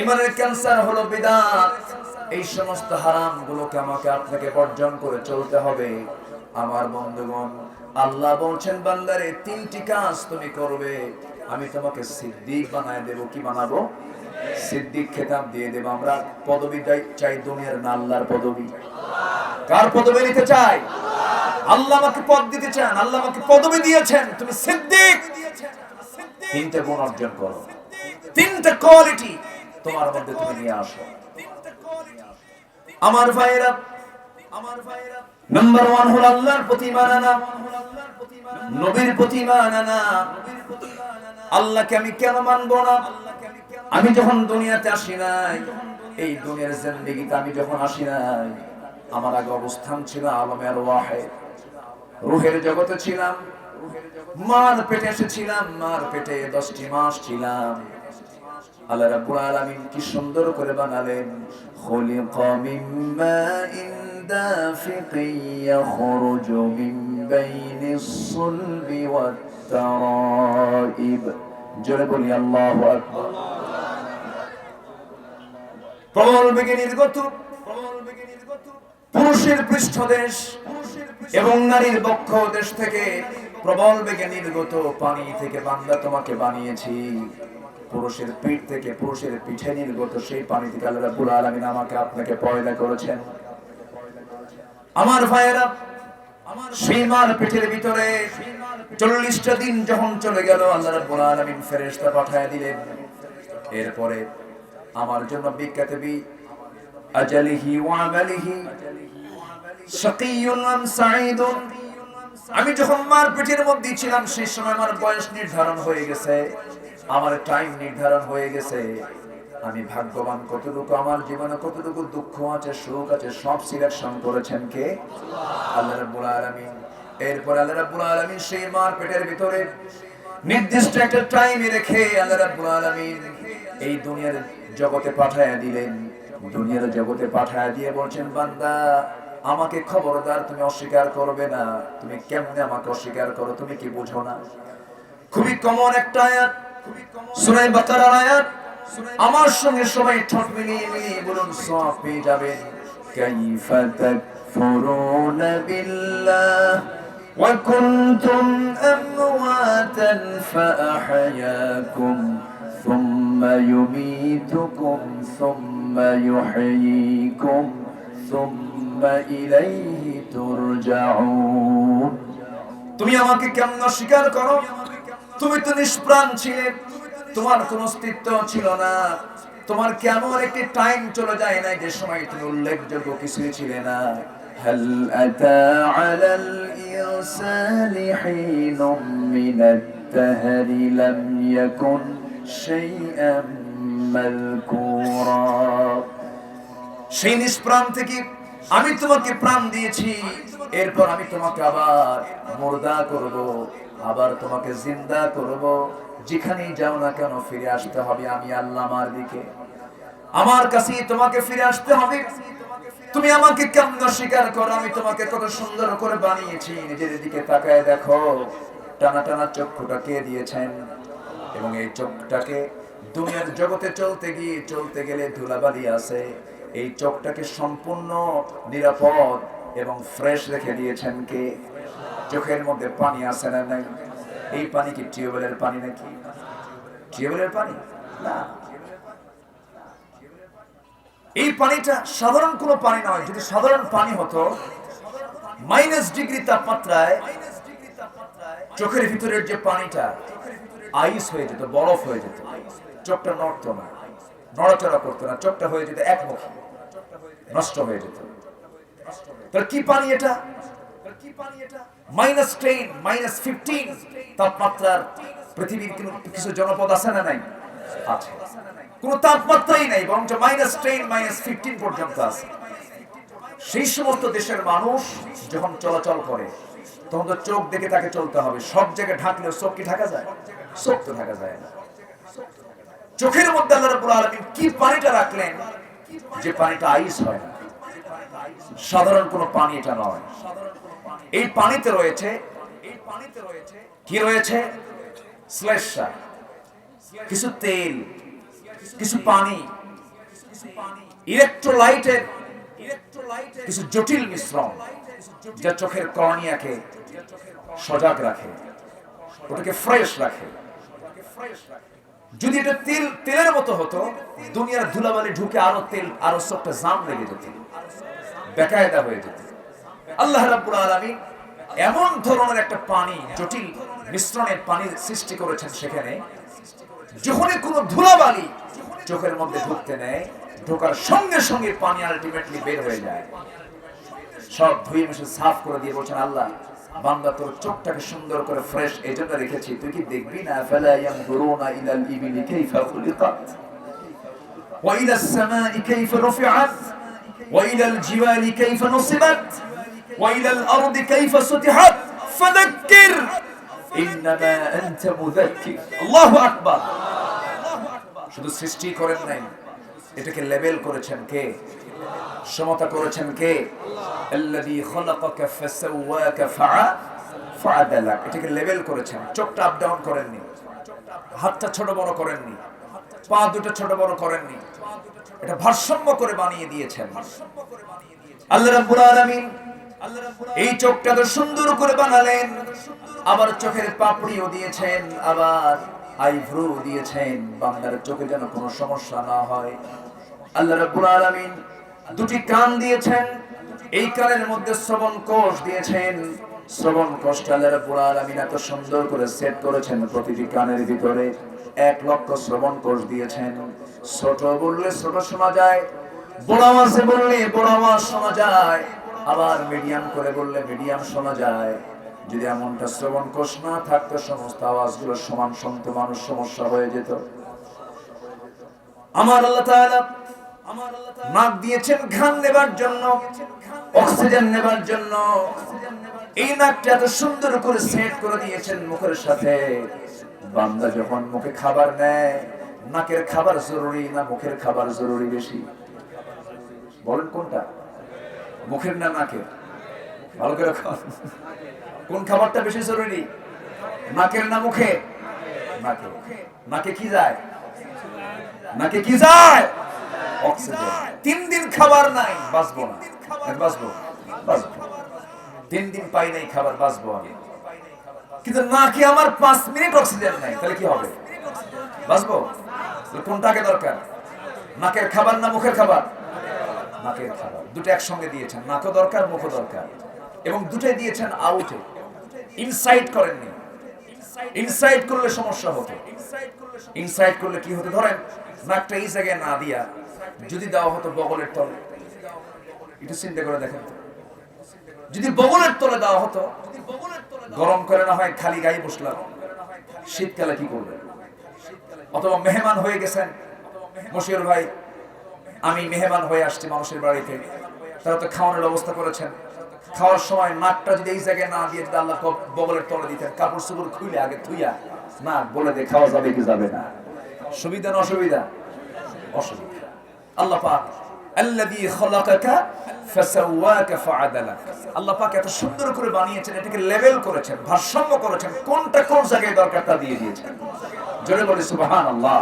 ইমানের ক্যান্সার হলো বিদআত। এই সমস্ত হারাম গুলোকে আমাকে আপনাকে বর্জন করে চলতে হবে। আমার বন্ধুগণ, আল্লাহ বলছেন বান্দারে তিনটি কাজ তুমি করবে, আমি তোমাকে সিদ্দিক বানায় দেব। কি বানাবো? সিদ্দিক খেতাব দিয়ে দেব। আমরা পদবি চাই দুনিয়ার না আল্লাহর পদবি? কার পদবি নিতে চাই? আল্লাহ আমাকে পদ দিতে চান, আল্লাহ আমাকে পদবি দিয়েছেন, তুমি সিদ্দিক। তিনটা গুণ অর্জন করো, তিনটা কোয়ালিটি তোমার মধ্যে তুমি নিয়ে আসো। আমার ভাইরা, নাম্বার 1 হলো আল্লাহর প্রতি ঈমান আনা, নবীর প্রতি ঈমান আনা। আল্লাহকে আমি কেন মানবো না? আমি যখন দুনিয়াতে আসি নাই, এই দুনিয়ার জিন্দেগিতে আমি যখন আসি নাই, আমার আগে অবস্থান ছিল আলমে আরওয়াহে, রূহের জগতে ছিলাম। মার পেটে এসেছিলাম, মার পেটে 10টি মাস ছিলাম। আল্লাহ রাব্বুল আলামিন কি সুন্দর করে বানালেন, খুলিকা মিন মাইন দাফিকিন ইয়াখরুজু মিন বাইনিস সুলবি ওয়াত তারাইব। জোরে বলি আল্লাহু আকবার। প্রবল বেগে নির্গত পুরুষের পৃষ্ঠদেশ এবং নারীর বক্ষ দেশ থেকে প্রবল বেগে নির্গত পানি থেকে বান্দা তোমাকে বানিয়েছি। পুরুষের পিঠ থেকে, পুরুষের পিঠে নির্গত সেই পানি থেকে আল্লাহ রাব্বুল আলামিন আমাকে আপনাকে পয়দা করেছেন। আমার ভাইয়েরা, সেই মার পিঠের ভিতরে 40টা দিন যখন চলে গেল, আল্লাহ রাব্বুল আলামিন ফেরেশতা পাঠিয়ে দিলেন। এরপরে আমার জন্য বিকাতবি আজালিহি ওয়া আমালিহি শাকিয়ুন আম সাঈদুন। আমি যখন মার পেটের মধ্যে ছিলাম সেই সময় আমার বয়স নির্ধারণ হয়ে গেছে, আমার টাইম নির্ধারণ হয়ে গেছে। আমি ভাগ্যবান কতটুকু, আমার জীবনে কতটুকু দুঃখ আছে, সুখ আছে, সব সিলেকশন করেছেন কে? আল্লাহ রাব্বুল আলামিন। এরপর আল্লাহ রাব্বুল আলামিন সেই মার পেটের ভিতরে নির্দিষ্ট একটা টাইমে রেখে আল্লাহ রাব্বুল আলামিন এই দুনিয়ার জগতে পাঠায়া দিলেন। দুনিয়ার জগতে পাঠায়া দিয়ে বলছেন, বান্দা আমাকে খবরদার তুমি অস্বীকার করবে না। তুমি কেমনে আমাকে অস্বীকার করো? তুমি কি বুঝো না? খুবই কমন একটা আয়াত, সূরা বাকারার আয়াত। আমার সঙ্গে সবাই ঠোঁট মিলিয়ে মিলিয়ে বলুন, সওয়াব পেয়ে যাবেন। কাইফা তাকফুরুনা বিল্লাহ ওয়া কুনতুম আমওয়াতান ফাআহয়াকুম সুম্মা ইউমীতুকুম সুম্মা ইউহয়ীকুম সুম্মা ইলাইহি তুরজাউন। তুমি আমাকে কেমন অস্বীকার করো? তুমি তো নিষ্প্রাণ ছিলে, তোমার কোনো অস্তিত্ব ছিল না। তোমার কেমন একটি টাইম চলে যায় না যে সময় তুমি উল্লেখযোগ্য কিছুই ছিলে না। হাল আতা আলাল ইনসানি হিনুম মিনাত তাহরি লাম ইয়াকুন শাইআম মাযকুরা। সেই নিষ্প্রাণ থেকে আমি তোমাকে প্রাণ দিয়েছি, এরপর আমি তোমাকে আবার মুর্দা করব, আবার তোমাকে জিন্দা করব। যেখানেই যাও না কেন ফিরে আসতে হবে আমি আল্লাহ আমার দিকে, আমার কাছে তোমাকে ফিরে আসতে হবে। তুমি আমাকে কেমন স্বীকার করো, আমি তোমাকে কত সুন্দর করে বানিয়েছি। নিজের দিকে তাকায় দেখো, টানা টানা চক্ষুটা কে দিয়েছেন? এবং এই চোখটাকে দুনিয়ার জগতে চলতে গেলে ধুলাবালি আছে, এই চোখটাকে সম্পূর্ণ নিরাপদ এবং ফ্রেশ রেখে দিয়েছেন কে? চোখের মধ্যে পানি আছে না নাই? এই পানি কি টিউবওয়েলের পানি নাকি? টিউবওয়েলের পানি না, এই পানিটা সাধারণ কোনো পানি নয়। যদি সাধারণ পানি হতো, -ডিগ্রি তাপমাত্রায় চোখের ভিতরের যে পানিটা আইস হয়ে যেত, বরফ হয়ে যেত, চোখটা নড়তো না, নড়াচড়া করতো না, চোখটা হয়ে যেত একমুখী, নষ্ট হয়ে যেত। তার কি পানি এটা? -10, -15 তাপমাত্রার পৃথিবীর কিছু জনপদ আছে না নাই? আছে। কোন তাপমাত্রাই নাই, বরং -10, -15 পর্যন্ত আছে। সেই সমস্ত দেশের মানুষ যখন চলাচল করে তখন তো চোখ দেখে তাকে চলতে হবে। সব জায়গায় ঢাকলেও চোখ কি ঢাকা যায়? চোখ তো ঢাকা যায় না। চোখের মধ্যে আল্লাহ রাব্বুল আলামিন কি পানিটা রাখলেন, যে পানিটা আইস হয় না, সাধারণ কোনো পানি এটা নয়। এই পানিতে রয়েছে কি রয়েছে? শ্লেষ্মা, কিছু তেল, কিছু পানি, ইলেকট্রোলাইটের কিছু জটিল মিশ্রণ, যা চোখের কর্নিয়াকে সজাগ রাখে, ওটাকে ফ্রেশ রাখে। যদি এটা তেলের মতো হতো, দুনিয়ার ধুলাবালি ঢুকে আরো চোখটা জাম লেগে যেত, বেকায়দা হয়ে যেত। আল্লাহ রাব্বুল আলামিন এমন ধরনের একটা পানি, জটিল মিশ্রণের পানি সৃষ্টি করেছেন সেখানে, যখনই কোনো ধুলাবালি চোখের মধ্যে ঢুকতে নেয়, ঢোকার সঙ্গে সঙ্গে পানি আলটিমেটলি বের হয়ে যায়, সব ধুয়ে মুছে সাফ করে দিয়ে বলছেন, আল্লাহ বান্দা তোর চোখটাকে সুন্দর করে ফ্রেশ এই জন্য রেখেছি, তুই কি দেখবি না? ফালা ইয়ানজুরুনা ইলাল ইবিলি কাইফা খুলিকাত ওয়া ইলাস সামাই কাইফা রুফিআত ওয়া ইলাল জিবালি কাইফা নুসিবাত ওয়া ইলাল আরদি কাইফা সুতিহাত ফাযাক্কির ইন্নামা আনতা মুযাক্কির। আল্লাহু আকবার। শুধু সৃষ্টি করেন নাই, এটাকে লেবেল করেছেন কে? সমতা করেছেন কে? আল্লাযী খালাকাকা ফাসাওয়াকা ফাআদালাক। এটাকে লেবেল করেছেন। চোখটা আপ ডাউন করেননি, হাতটা ছোট বড় করেননি, পা দুটো ছোট বড় করেননি, এটা ভারসাম্য করে বানিয়ে দিয়েছেন আল্লাহ রাব্বুল আলামিন। এই চোখটা তো সুন্দর করে বানালেন, আবার চোখের পাপড়িও দিয়েছেন, আবার আইব্রো দিয়েছেন, বান্দার চোখে যেন কোনো সমস্যা না হয়। আল্লাহ রাব্বুল আলামিন দুটি কান দিয়েছেন, এই কানের মধ্যে শ্রবণ কোষ দিয়েছেন। শ্রবণ কোষটা আল্লাহ রাব্বুল আলামিন এত সুন্দর করে সেট করেছেন, প্রতিটি কানের ভিতরে 1 লক্ষ শ্রবণ কোষ দিয়েছেন। ছোট বললে ছোট শোনা যায়, বড় আওয়াজে বললে বড় আওয়াজ শোনা যায়, আবার মিডিয়াম করে বললে মিডিয়াম শোনা যায়। যদি এমনটা শ্রবণ কোষ না থাকতো, সমস্ত আওয়াজগুলো সমান শুনতে মানুষ সমস্যা হয়ে যেত। আমার আল্লাহ তাআলা নাক দিয়েছেন ঘ্রাণ নেবার জন্য, অক্সিজেন নেবার জন্য। এই নাকটা এত সুন্দর করে সেট করে দিয়েছেন মুখের সাথে। বান্দা যখন মুখে খাবার নেয়, নাকের খাবার জরুরি না মুখের খাবার জরুরি বেশি? বলেন কোনটা? মুখের না নাকের? ভালো করে কোন খাবারটা বেশি জরুরি, নাকের না মুখে? নাকে। নাকে কি যায়? নাকে কি যায়? অক্সিজেন। 3 দিন খাবার নাই, বাঁচবো না। বাঁচবো? বাঁচবো। 3 দিন পাই নাই খাবার, বাঁচবো আমি। কিন্তু নাকে আমার 5 মিনিট অক্সিজেন নাই, তাহলে কি হবে? বাঁচবো? কোনটাকে দরকার, নাকের খাবার না মুখের খাবার? নাকের খাবার। দুটো একসঙ্গে দিয়েছেন, নাকও দরকার মুখও দরকার, এবং দুটোই দিয়েছেন আউটে, ইনসাইড করেননি। ইনসাইড করলে সমস্যা হতো। ইনসাইড করলে কি হতো? ধরেন নাকটা এই জায়গায় না দিয়া যদি দেওয়া হতো বগলের তলে, একটু চিন্তা করে দেখেন, যদি বগলের তলে দেওয়া হতো, গরম করে না হয় খালি গায়ে বসলাম, শীতকালে কি করবে? অথবা মেহমান হয়ে গেছেন, মশিউর ভাই আমি মেহমান হয়ে আসছি মানুষের বাড়িতে, তারা তো খাওয়ানোর ব্যবস্থা করেছেন। খাওয়ার সময় নাকটা যদি এই জায়গায় না দিয়ে আল্লাহ বগলের তলে দিতেন, কাপড় চোপড় খুলে আগে থুইয়া নাক বলে দিয়ে খাওয়া যাবে কি যাবে না, সুবিধা না অসুবিধা? অসুবিধা। আল্লাহ পাক আল্লাযী খালাকাকা ফাসাওয়াকা ফাআদালাক, আল্লাহ পাক এত সুন্দর করে বানিয়েছেন, এটাকে লেভেল করেছেন, ভারসাম্য করেছেন, কোনটা কোন জায়গায় দরকার তা দিয়ে দিয়েছেন। জোরে বলি সুবহানাল্লাহ।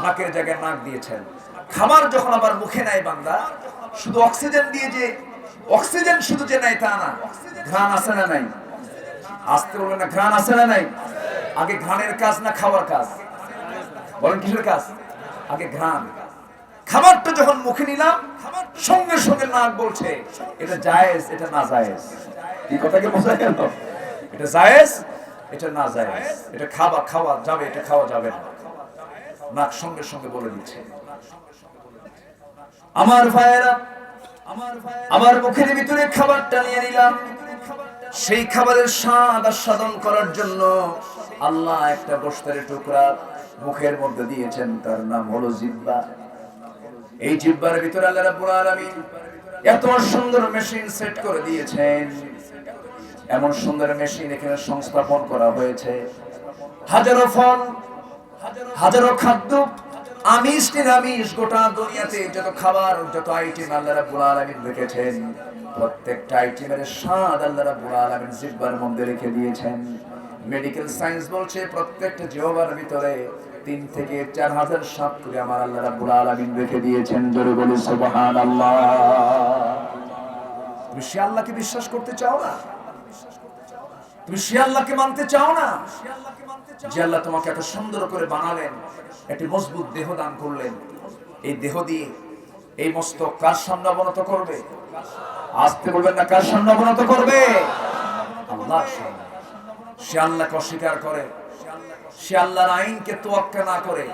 নাকের জায়গায় নাক দিয়েছেন। খাবার যখন আবার মুখে নেয় বান্দা, শুধু অক্সিজেন দিয়ে যে অক্সিজেন শুধু যে নেয় তা না, ঘ্রাণ আছে না নাই? আসতে বলবেন না, ঘ্রাণ আছে না নাই? আগে ঘ্রাণের কাজ না খাওয়ার কাজ? বলেন কিসের কাজ? আগে ঘ্রাণ। খাবারটা যখন মুখে নিলাম, সঙ্গে সঙ্গে নাক বলছে এটা জায়েজ, এটা না জায়েজ। কি কথাকে বোঝা গেল? এটা জায়েজ, এটা না জায়েজ, এটা খাওয়া যাবে, এটা খাওয়া যাবে না। নাক সঙ্গে সঙ্গে বলে দিচ্ছে। আমার ভাইয়েরা, আমার মুখের ভিতরে খাবারটা নিয়ে নিলাম, সেই খাবারের স্বাদ আস্বাদন করার জন্য আল্লাহ একটা গোশতের টুকরা মুখের মধ্যে দিয়েছেন, তার নাম হলো জিহ্বা। এই জিহ্বার ভিতরে আল্লাহ রাব্বুল আলামিন এত সুন্দর মেশিন সেট করে দিয়েছেন, এমন সুন্দর মেশিন এখানে সংস্থাপন করা হয়েছে। হাজারো ফল, হাজারো খাদ্য, আমিষ নিরামিষ, গোটা দুনিয়াতে যত খাবার, যত আইটেম আল্লাহ রাব্বুল আলামিন রেখেছেন, প্রত্যেকটা আইটেমের স্বাদ আল্লাহ রাব্বুল আলামিন জিহ্বার মধ্যে রেখে দিয়েছেন। মেডিকেল সায়েন্স বলছে প্রত্যেকটা জিহ্বার ভিতরে 3 থেকে 4000 স্বাদ করে আমার আল্লাহ রাব্বুল আলামিন রেখে দিয়েছেন। জোরে বলি সুবহানাল্লাহ। তুমি সে আল্লাহকে বিশ্বাস করতে চাও না? তুমি সে আল্লাহকে মানতে চাও না যে আল্লাহ তোমাকে এত সুন্দর করে বানালেন, একটি মজবুত দেহ দান করলেন? এই দেহ দিয়ে এই মস্তক কার সামনে অবনত করবে? আসতে বলবেন না, কার সামনে অবনত করবে? আল্লাহর সামনে। সে আল্লাহকে অস্বীকার করে, সে আল্লাহর আইনকে তোয়াক্কা না করে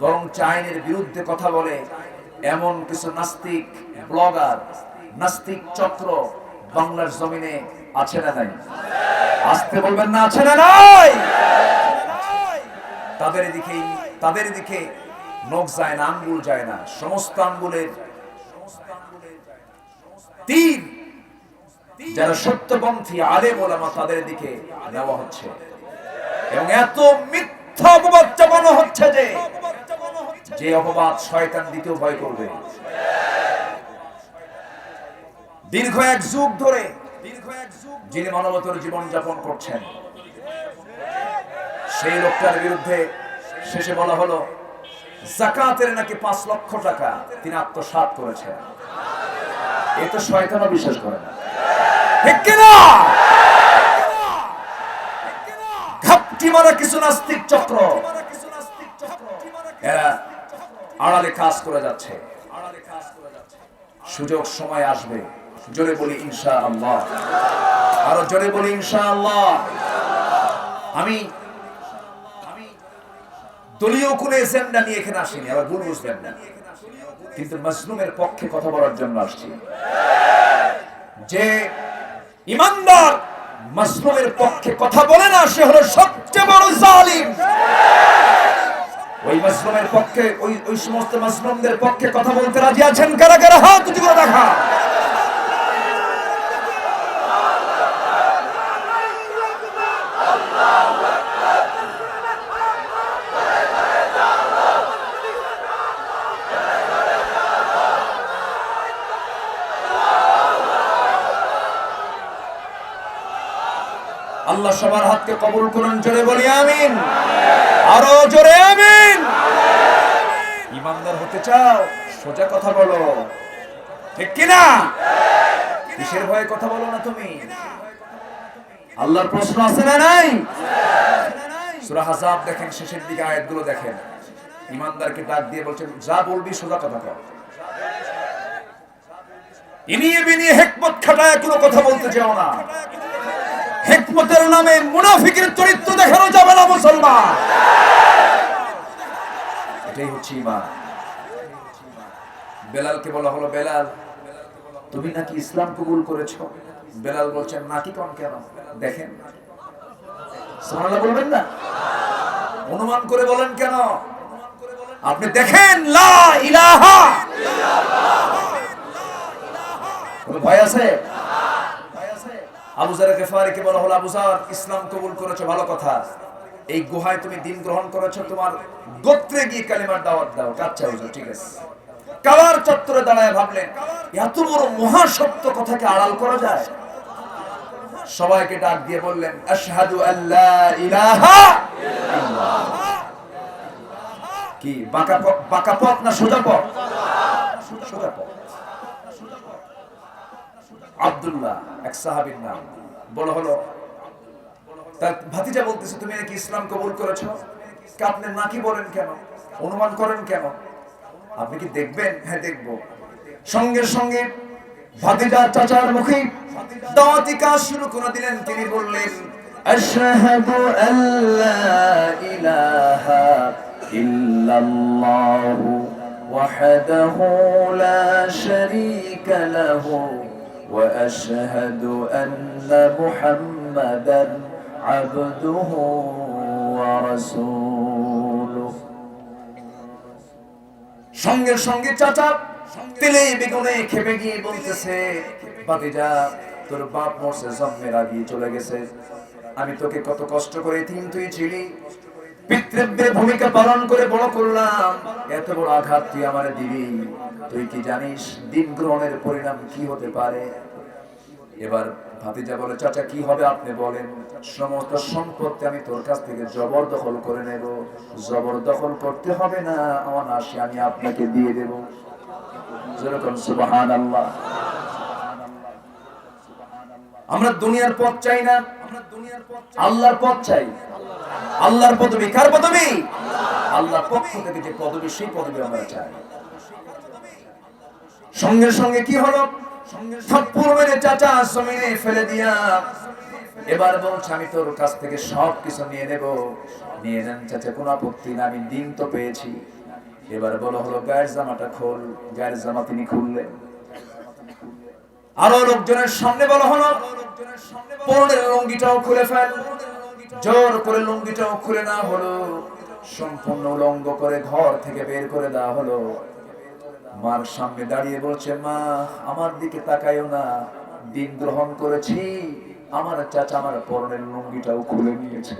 বরং আইনের বিরুদ্ধে কথা বলে, এমন কিছু নাস্তিক ব্লগার, নাস্তিক চক্র বাংলার জমিনে আছে না নাই? আসতে বলবেন না, আছে না নাই? তাদের দিকে নখ যায় না, আঙ্গুল যায় না, সমস্ত আঙ্গুলের তীর যারা সত্যপন্থী আলেম ওলামা তাদের দিকে নেওয়া হচ্ছে, এবং এত মিথ্যা অপবাদ চাপানো হচ্ছে যে অপবাদ শয়তান দিতেও ভয় করবে। দীর্ঘ এক যুগ ধরে যিনি মানবতার জীবন যাপন করছেন, সেই লোকটার বিরুদ্ধে শেষে বলা হলো যাকাতের নাকি 5 লক্ষ টাকা তিনি আত্মসাৎ করেছেন। এ তো শয়তানও বিশ্বাস করে না, ঠিক কিনা? ঘাপটি মারা কিছু নাস্তিক চক্র, এরা আড়ালে কাজ করে যাচ্ছে। সুযোগ সময় আসবে, জোরে বলি ইনশাআল্লাহ, আরো জোরে বলি ইনশাআল্লাহ। আমি দলীয় কোন এজেন্ডা নিয়ে এখানে আসিনি, আবার ভুল বুঝবেন না, কিন্তু মাজলুমের পক্ষে কথা বলার জন্য আসছি। যে ইমানদার মাজলুমের পক্ষে কথা বলে না, সে হলো সবচেয়ে বড় জালিম। ওই মাজলুমের পক্ষে, ওই সমস্ত মাজলুমদের পক্ষে কথা বলতে রাজি আছেন কারা কারা? হাত উঁচু করে দেখা। আল্লাহ সবার হাতকে কবুল করুন, জোরে বলি আমিন, আরো জোরে আমিন। ইমানদার হতে চাও, সোজা কথা বলো, ঠিক কিনা? কিসের ভয়ে কথা বলো না তুমি? আল্লাহর প্রশ্ন আছে না নাই? সূরা আহজাব দেখেন, শেষের দিকে আয়াতগুলো দেখেন, ইমানদারকে ডাক দিয়ে বলছেন যা বলবি সোজা কথা বল, ইনিয়ে বিনিয়ে হিকমত খাটায় কোনো কথা বলতে চাও না। হিকমতের নামে মুনাফিকের চরিত্র দেখানো যাবে না মুসলমান। এটাই হচ্ছে ঈমান। বেলালকে বলা হলো, বেলাল তুমি নাকি ইসলাম কবুল করেছো? বেলাল বলছেন নাকি কোন কেন? দেখেন, সুবহানাল্লাহ বলবেন না? অনুমান করে বলেন কেন? আপনি দেখেন লা ইলাহা, কোনো ভয় আছে? আবু যার গিফারীকে বলা হলো, আবু যার ইসলাম কবুল করেছো ভালো কথা, এই গুহায় তুমি দিন গ্রহণ করেছো, তোমার গোত্রে গিয়ে কালিমার দাওয়াত দাও। আচ্ছা হুজুর ঠিক আছে। কাবার চত্বরে দাঁড়ায় ভাবলেন এত বড় মহাসত্য কথাকে আড়াল করা যায়? সবাইকে ডাক দিয়ে বললেন আশহাদু আল্লা ইলাহা ইল্লাল্লাহ। কি বাঁকা পথ না সোজা পথ? সোজা পথ। আব্দুল্লাহ এক সাহাবীর নাম, বলা হলো তার ভাতিজা বলতেছে তুমি নাকি ইসলাম কবুল করেছো, আপনি নাকি বলেন কেন, অনুমান করেন কেন, আপনি কি দেখবেন? হ্যাঁ দেখব। সঙ্গে সঙ্গে ভাতিজা চাচার মুখে দাওয়াতি কাজ শুরু করে দিলেন। তিনি বললেন আশহাদু আল্লা ইলাহা ইল্লাল্লাহু ওয়াহদাহু লা শারীকা লাহু ওয়া আশহাদু আন্না মুহাম্মাদান আবদুহু ওয়া রাসূলুহু। সঙ্গে সঙ্গে চাচা তেলে বেগুনে খেপে গিয়ে বলতেছে ভাতিজা তোর বাপ মরছে জন্মের আগে চলে গেছে, আমি তোকে কত কষ্ট করে তিন তুই ছিলি, পিতৃব্যের ভূমিকা পালন করে বড় করলাম, এত বড় আঘাত তুই আমারে দিবি? তুই কি জানিস দিন গ্রহণের পরিণাম কি হতে পারে? এবার ভাতিজা বলে চাচা কি হবে আপনি বলেন, সমস্ত সম্পত্তি আমি তোর কাছ থেকে জবরদখল করে নেব। জবরদখল করতে হবে না, আমার আশি আমি আপনাকে দিয়ে দেব। যেরকম সুবহানাল্লাহ। আমরা দুনিয়ার পথ চাই না, আল্লাহর পথ চাই। আল্লাহর পদবি কার পদবি? আল্লাহর পক্ষ থেকে যে পদবি সেই পদবি আমরা চাই। সঙ্গে সঙ্গে কি হলো, থাপ্পড় মেরে চাচা জমিনে ফেলে দিয়া এবার বলছে আমি তোর কাছ থেকে সব কিছু নিয়ে নেব। নিয়ে নেন চাচা, কোনো আপত্তি না, আমি দিন তো পেয়েছি। এবার বলা হলো গায়ের জামাটা খোল। গায়ের জামা তিনি খুললেন। আরো লোকজনের সামনে বলা হলো পরনের লুঙ্গিটাও খুলে ফেল। জোর করে লুঙ্গিটাও খুলে না হলো, সম্পূর্ণ উলঙ্গ করে ঘর থেকে বের করে দেওয়া হলো। মার সামনে দাঁড়িয়ে বলছে মা আমার দিকে তাকায়ও না, দিন গ্রহণ করেছি। আমার চাচা আমার পরনের লুঙ্গিটাও খুলে নিয়েছে।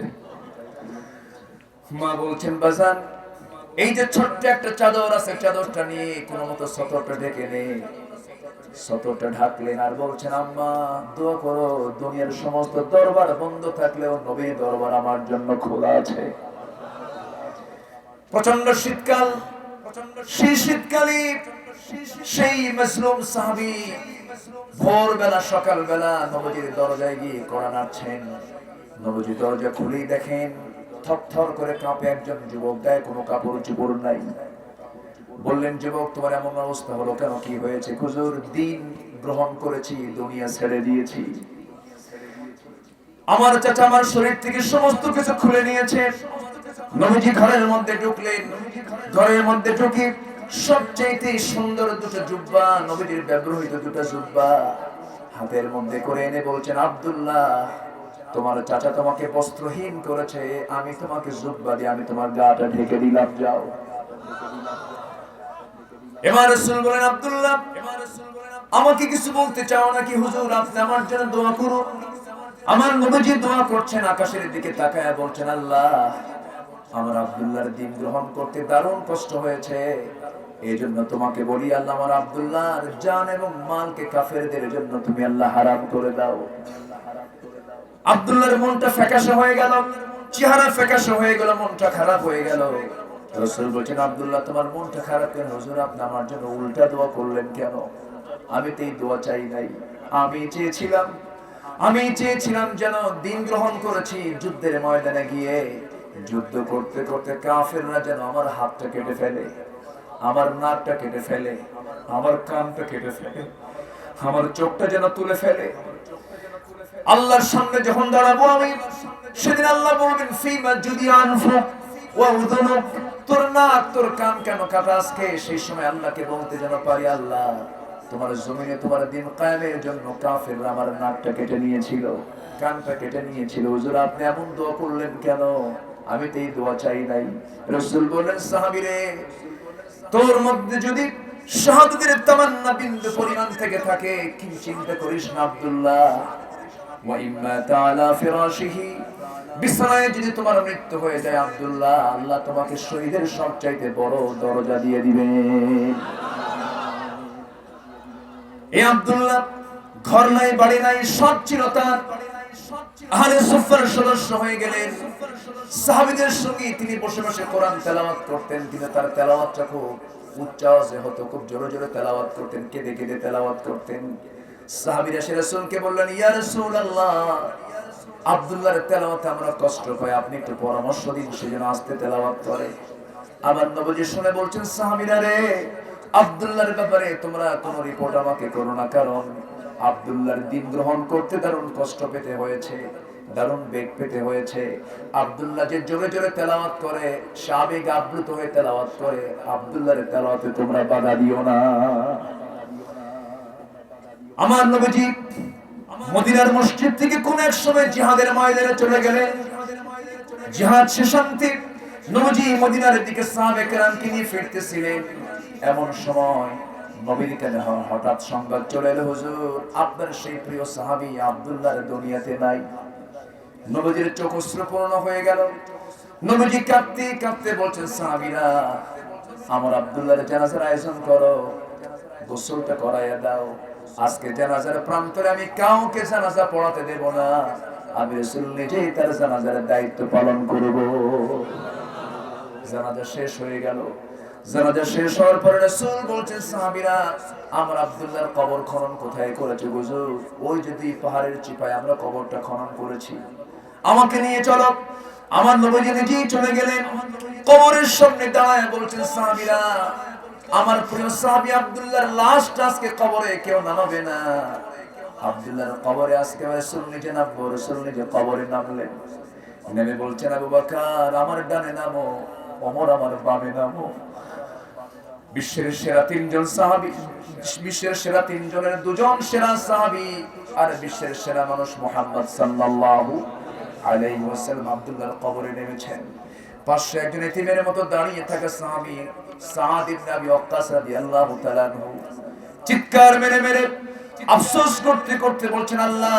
মা বলছেন বাজান এই যে ছোট্ট একটা চাদর আছে, চাদরটা নিয়ে কোনো মতো সতরটা ঢেকে নে। সতরটা ঢাকলেন আর বলছেন আম্মা দোয়া করো, দুনিয়ার সমস্ত দরবার বন্ধ থাকলেও নবীর দরবার আমার জন্য খোলা আছে। প্রচন্ড শীতকাল, সেই শীতকালে সেই মাসলুম সাহাবী ভোরবেলা সকালবেলা নবীর দরজায় গিয়ে কড়া নাড়ছেন। নবীজি দরজা খুলেই দেখেন থরথর করে কাঁপে একজন যুবক, গায়ে কোনো কাপড় চোপড় নাই। বললেন যুবক তোমার এমন অবস্থা হলো কেন, কি হয়েছে? হুজুর দিন গ্রহণ করেছি, দুনিয়া ছেড়ে দিয়েছি। আমার চাচা আমার শরীর থেকে সমস্ত কিছু খুলে নিয়েছে। নবীজি ঘরের মধ্যে ঢুকলেন। ঘরের মধ্যে ঢুকে সবচাইতে সুন্দর দুটো জুব্বা, নবীজির ব্যবহৃত দুটো জুব্বা হাতের মধ্যে করে এনে বলছেন আব্দুল্লাহ তোমার চাচা তোমাকে বস্ত্রহীন করেছে, আমি তোমাকে জুব্বা দিয়ে আমি তোমার গাটা ঢেকে দিলাম, যাও। এবার রাসূল বলেন আব্দুল্লাহ আমাকে কিছু বলতে চাও নাকি? হুজুর আপনি আমার জন্য দোয়া করুন। আমার নবীজি দোয়া করছেন, আকাশের দিকে তাকায় বলছেন আল্লাহ আমার আব্দুল্লাহর দিন গ্রহণ করতে দারুণ কষ্ট হয়েছে, এইজন্য তোমাকে বলি আল্লাহ আমার আব্দুল্লাহর জান এবং মালকে কাফেরদের জন্য তুমি আল্লাহ হারাম করে দাও। আব্দুল্লাহর মনটা ফ্যাকাশে হয়ে গেল, চেহারা ফ্যাকাশে হয়ে গেল, মনটা খারাপ হয়ে গেল। রাসূল বলেন আব্দুল্লাহ তোমার মনটা খারাপ কেন? হুজুর আপনি আমার জন্য উল্টা দোয়া করলেন কেন? আমি তো এই দোয়া চাই নাই। আমি চেয়েছিলাম যেন দিন গ্রহণ করেছি, যুদ্ধের ময়দানে গিয়ে যুদ্ধ করতে করতে কাফেররা যেন আমার হাতটা কেটে ফেলে, আমার নাকটা কেটে ফেলে, আমার কানটা কেটে ফেলে, আমার চোখটা যেন তুলে ফেলে। আল্লাহর সামনে যখন দাঁড়াবো আমি, সেদিন আল্লাহ বলবেন ফিমা যদি আনফুক ওয়া উযুনুক, তোর নাক তোর কান কেন কাটা আজকে? সেই সময় আল্লাহকে বলতে যেন পারি আল্লাহ তোমার জমিনে তোমার দিন কায়েমের জন্য কাফেররা আমার নাকটা কেটে নিয়েছিল, কানটা কেটে নিয়েছিল। হুজুর আপনি এমন দোয়া করলেন কেন? আমি তো এই দোয়া চাই নাই। রাসূল বললেন, সাহাবী রে, তোর মধ্যে যদি শাহাদাতের তামান্না বিন্দু পরিমাণ থেকে থাকে, কি চিন্তা করিস না আব্দুল্লাহ, ওয়া ইম্মা তাআলা ফিরাশিহি, বিছানায় যদি তোমার মৃত্যু হয়ে যায় আব্দুল্লাহ, আল্লাহ তোমাকে শহীদের সবচাইতে বড় দরজা দিয়ে দিবেন। এই আব্দুল্লাহ ঘর নাই, বাড়ি নাই, সব ছিল তার। আহলে সুফার সদস্য হয়ে গেলেন। সাহাবীদের সঙ্গে তিনি বসে বসে কোরআন তেলাওয়াত করতেন। তিনি তার তেলাওয়াতটা খুব উচ্চ আওয়াজে হতো, খুব জোরে জোরে তেলাওয়াত করতেন, কেঁদে কেঁদে তেলাওয়াত করতেন। সাহাবীরা এসে রাসূলকে বললেন, ইয়া রাসূলুল্লাহ, আব্দুল্লাহর তেলাওয়াতে আমরা কষ্ট পাই, আপনি একটু পরামর্শ দিন, সে যেন আস্তে তেলাওয়াত করে। আবার নবীজি শুনে বলছেন, সাহাবীরা রে, আব্দুল্লাহর ব্যাপারে তোমরা কোনো রিপোর্ট আমাকে করো না, কারণ আব্দুল্লাহর দিন গ্রহণ করতে দারুণ কষ্ট পেতে হয়েছে, দারুণ বেগ পেতে হয়েছে। আব্দুল্লাহ যে জোরে জোরে তেলাওয়াত করে, আবেগ আপ্লুত হয়ে তেলাওয়াত করে, আব্দুল্লাহর তেলাওয়াতে তোমরা বাধা দিও না। আমার নবীজি মদিনার মসজিদ থেকে কোন এক সময় জিহাদের ময়দানে চলে গেলেন। জিহাদ শেষান্তে নবীজি মদিনার দিকে সাহাবে কেরামকে নিয়ে ফিরতেছিলেন। এমন সময় নবীর কাছে হঠাৎ সংবাদ চলে এলো, হুজুর, আপনার সেই প্রিয় সাহাবী আব্দুল্লাহ দুনিয়াতে নাই। নবীজির চোখ অশ্রুপূর্ণ হয়ে গেল। নবীজি কাঁদতে কাঁদতে বলছেন, সাহাবীরা, আমার আব্দুল্লাহর জানাজার আয়োজন করো, গোসলটা করাইয়া দাও। আজকে জানাজার প্রান্তরে আমি কাউকে জানাজা পড়াতে দেব না, আমি রাসূল নিজেই তার জানাজার দায়িত্ব পালন করব। জানাজা শেষ হয়ে গেল। জানাজা শেষ হওয়ার পরে রাসূল বলছেন, সাহাবীরা, আমার আব্দুল্লাহর কবর খনন কোথায় করেছে হুজুর? ওই যদি পাহাড়ের চিপায় আমরা কবরটা খনন করেছি, আমাকে নিয়ে চলো। আমার নবীজি নিজেই চলে গেলেন। কবরের সামনে দাঁড়ায় বলছেন, সাহাবীরা, আমার প্রিয় সাহাবী আব্দুল্লাহর লাশটা আজকে কবরে কেউ নামাবে না। আব্দুল্লাহর কবরে আজকে রাসূল নিজে নামবো। রাসূল নিজে কবরে নামলেন। নেমে বলছেন, আবু বকর আমার ডানে নামো, ওমর আমার বামে নামো। বিশ্বের সেরা তিনজন সাহাবী, বিশ্বের সেরা তিনজনের দুজন সেরা সাহাবী, আর বিশ্বের সেরা মানুষ মুহাম্মদ সাল্লাল্লাহু আলাইহি ওয়াসাল্লাম আব্দুল্লাহর কবরে নেমেছেন। পাশে একজন এতিমের মতো দাঁড়িয়ে থাকা সাহাবী সাদ ইবনে আবি ওয়াক্কাস রাদিয়াল্লাহু তাআলা আনহু চিৎকার মেরে মেরে আফসোস করতে করতে বলছেন, আল্লাহ,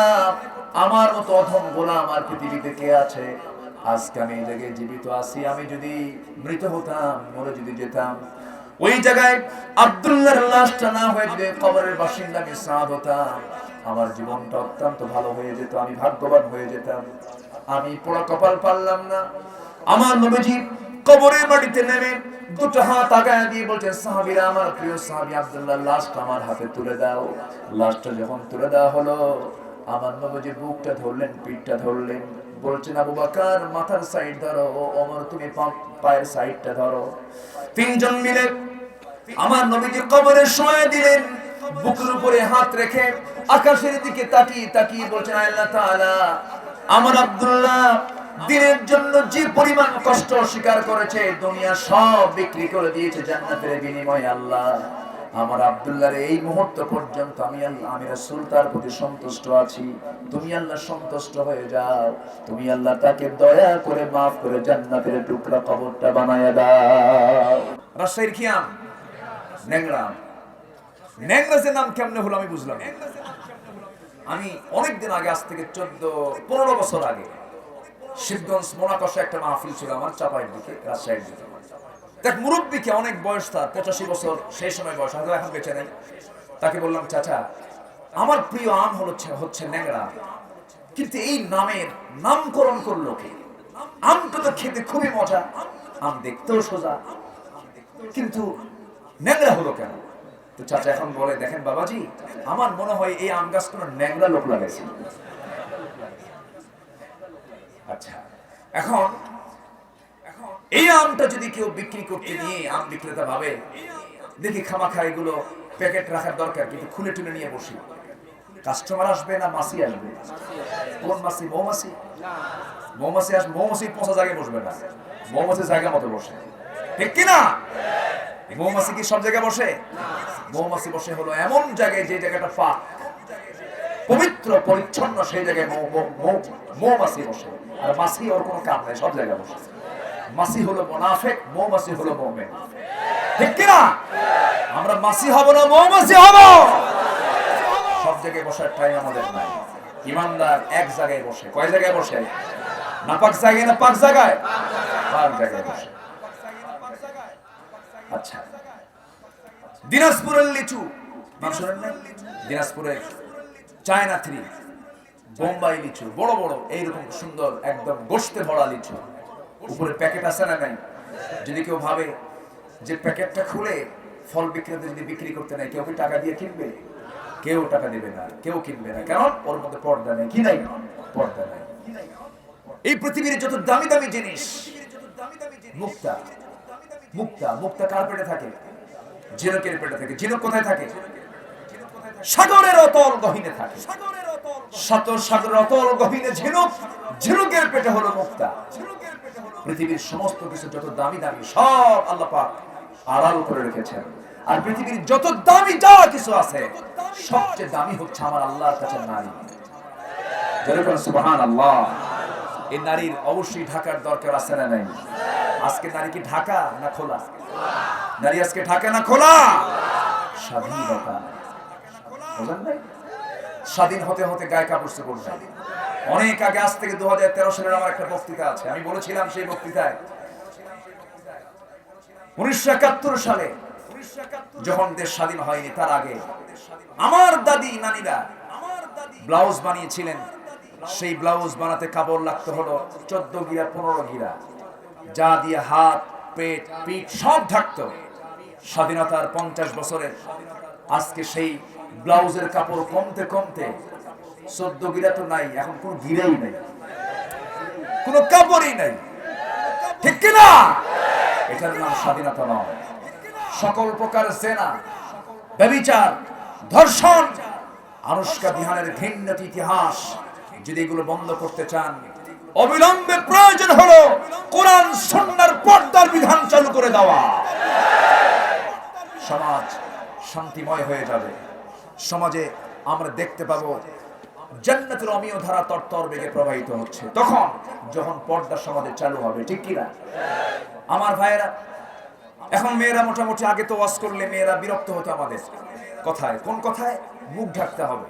আমার মতো অধম গোলাম আর পৃথিবীতে কে আছে? আজকে আমি এই জায়গায় জীবিত আছি, আমি যদি মৃত হতাম, মরে যদি যেতাম, ওই জায়গায় আব্দুল্লাহর লাশটা না হয়ে যদি কবরের বাসিন্দা আমি সাদ হতাম, আমার জীবনটা অত্যন্ত ভালো হয়ে যেত, আমি ভাগ্যবান হয়ে যেতাম। আমি পোড়া কপাল পারলাম না। আমার নবীজি কবরের মাটিতে নেমে দুটো হাত আগায় দিয়ে বলছেন, সাহাবীরা, আমার প্রিয় সাহাবী আব্দুল্লাহর লাশটা আমার হাতে তুলে দাও। লাশটা যখন তুলে দেওয়া হলো, আমার নবীজি বুকটা ধরলেন, পিঠটা ধরলেন, বলছেন, আবু বকর মাথার সাইড ধরো, ওমর তুমি পায়ের সাইডটা ধরো। তিনজন মিলে আমার নবীজি কবরে শোয়া দিলেন। বুকের উপরে হাত রেখে আকাশের দিকে তাকিয়ে তাকিয়ে বলছেন, আল্লাহ তাআলা, আমার আব্দুল্লাহ দিনের জন্য যে পরিমাণ কষ্ট স্বীকার করেছে, দুনিয়া সব বিক্রি করে দিয়েছে জান্নাতের বিনিময়ে। আল্লাহ, আমার আব্দুল্লাহর এই মুহূর্ত পর্যন্ত আমি রাসূল তার প্রতি সন্তুষ্ট আছি। তুমি আল্লাহ সন্তুষ্ট হয়ে যাও, তুমি আল্লাহ তাকে দয়া করে মাফ করে জান্নাতের টুকরা কবরটা বানায়া দাও। রাজশাহীর খিয়াম নেংরা, নেংরাজের নাম কেমনে হলো আমি বুঝলাম। আমি অনেকদিন আগে, আজ থেকে 14-15 বছর আগে, শিবগঞ্জ মোনাকশে একটা মাহফিল ছিল আমার, চাপাইয়ের দিকে, রাজশাহীর দিকে। দেখ, মুরব্বীকে, অনেক বয়স তার, 85 বছর সেই সময় বয়স, হয়তো এখন বেঁচে নেই। তাকে বললাম, চাচা, আমার প্রিয় আম হচ্ছে ন্যাংরা, কিন্তু এই নামের নামকরণ করলো কে? আমটা তো খেতে খুবই মজা, আম দেখতেও সোজা, কিন্তু ন্যাংরা হলো কেন? তো চাচা এখন বলে, দেখেন বাবাজি, আমার মনে হয় এই আম গাছ কোনো ন্যাংরা লোক লাগাইছে। আচ্ছা, এখন এই আমটা যদি কেউ বিক্রি করতে নিয়ে আম বিক্রেতা ভাবে, দেখি খামাখা এগুলো প্যাকেট রাখার দরকার, কিন্তু খুলে টুলে নিয়ে বসি, কাস্টমার আসবে না মাছি আসবে? কোন মাছি? মৌমাছি। মৌমাছি আসবে, মৌমাছি পচা জায়গায় বসবে না, মৌমাছি জায়গা মতো বসে, ঠিক কিনা? মৌমাছি কি সব জায়গায় বসে? মৌমাছি বসে হলো এমন জায়গায় যে জায়গাটা পাক, পবিত্র পরিচ্ছন্ন, সেই জায়গায় মৌমাছি বসে। আর মাছি ওর কোনো কাম নাই, সব জায়গায় বসে। মাসি হলো মুনাফিক, মৌমাছি হলো মুমিন। ঠিক কি না? আমরা মাসি হব না মৌমাছি হব? সব জায়গায় বসার টাইম আমাদের নাই। ইমানদার এক জায়গায় বসে, কয় জায়গায় বসে? নাপাক জায়গায় না পাক জায়গায়? পাক জায়গায় বসে। আচ্ছা, দিনাজপুরের লিচু নাম শুনেন না? দিনাজপুরের চায়না থ্রি, বোম্বাই লিচু, বড় বড় এইরকম সুন্দর একদম গোশতে ভরা লিচু, উপরে প্যাকেট আছে না নাই? যদি কেউ ভাবে যে প্যাকেটটা খুলে ফল বিক্রেতা যদি বিক্রি করতে নাই, কেউ কি টাকা দিয়ে কিনবে? কেউ টাকা দেবে না, কেউ কিনবে না। কারণ ওর মধ্যে পর্দা নেই। কি নাই? পর্দা নাই। এই পৃথিবীর যত দামি দামি জিনিস মুক্তা। মুক্তা, মুক্তা কার পেটে থাকে? ঝিনুকের পেটে থাকে। ঝিনুক কোথায় থাকে? সাগরের অতল গহীনে থাকে। সাগরের অতল গহীনে ঝিনুক, ঝিনুকের পেটে হলো মুক্তা। পৃথিবীর সমস্ত কিছু যত দামি দামি সব আল্লাহ পাক আড়াল করে রেখেছেন। আর পৃথিবীর যত দামি যা কিছু আছে সবচেয়ে দামি হচ্ছে আমার আল্লাহর কাছে নারী। যেরকম সুবহানাল্লাহ। এই নারীর অবশ্যই ঢাকার দরকার আছে না নাই? আজকে নারী কি ঢাকা না খোলা? নারী আজকে ঢাকা না খোলা? স্বাধীনতা। বুঝলেন নাই? স্বাধীন হতে হতে গায়ে কাপড় চোপড় নাই। অনেক আগে, আজ থেকে 2013 সালের আমার একটা বক্তৃতা আছে। আমি বলেছিলাম সেই বক্তৃতায় 1971 সালে যখন দেশ স্বাধীন হয়নি তার আগে আমার দাদি নানিরা ব্লাউজ বানিয়েছিলেন। সেই ব্লাউজ বানাতে কাপড় লাগতো হলো 14 গিরা 15 গিরা, যা দিয়ে হাত, পেট, পিঠ সব ঢাকতো। স্বাধীনতার 50 বছরে আজকে সেই ব্লাউজের কাপড় কমতে কমতে 14 গিরা তো নাই, এখন কোন গিরাই নাই, কোন কাপড়ই নাই। ঠিক কিনা? এটার নাম স্বাধীনতা নয়। সকল প্রকার জেনা, ব্যভিচার, ধর্ষণ, আনুষ্কা বিহানের ঘৃণ্য ইতিহাস যদি এগুলো বন্ধ করতে চান, অবিলম্বে প্রয়োজন হলো কোরআন সুন্নাহর পর্দার বিধান চালু করে দেওয়া। সমাজ শান্তিময় হয়ে যাবে। সমাজে আমরা দেখতে পাবো জান্নাতের অমিয় ধারা তরতর বেগে প্রবাহিত হচ্ছে তখন, যখন পর্দা সমাজে চালু হবে। ঠিক কিনা? আমার ভাইয়েরা, এখন মেয়েরা মোটামুটি, আগে তো ওয়াজ করলে মেয়েরা বিরক্ত হতো আমাদের কথায়। কোন কথায়? মুখ ঢাকতে হবে,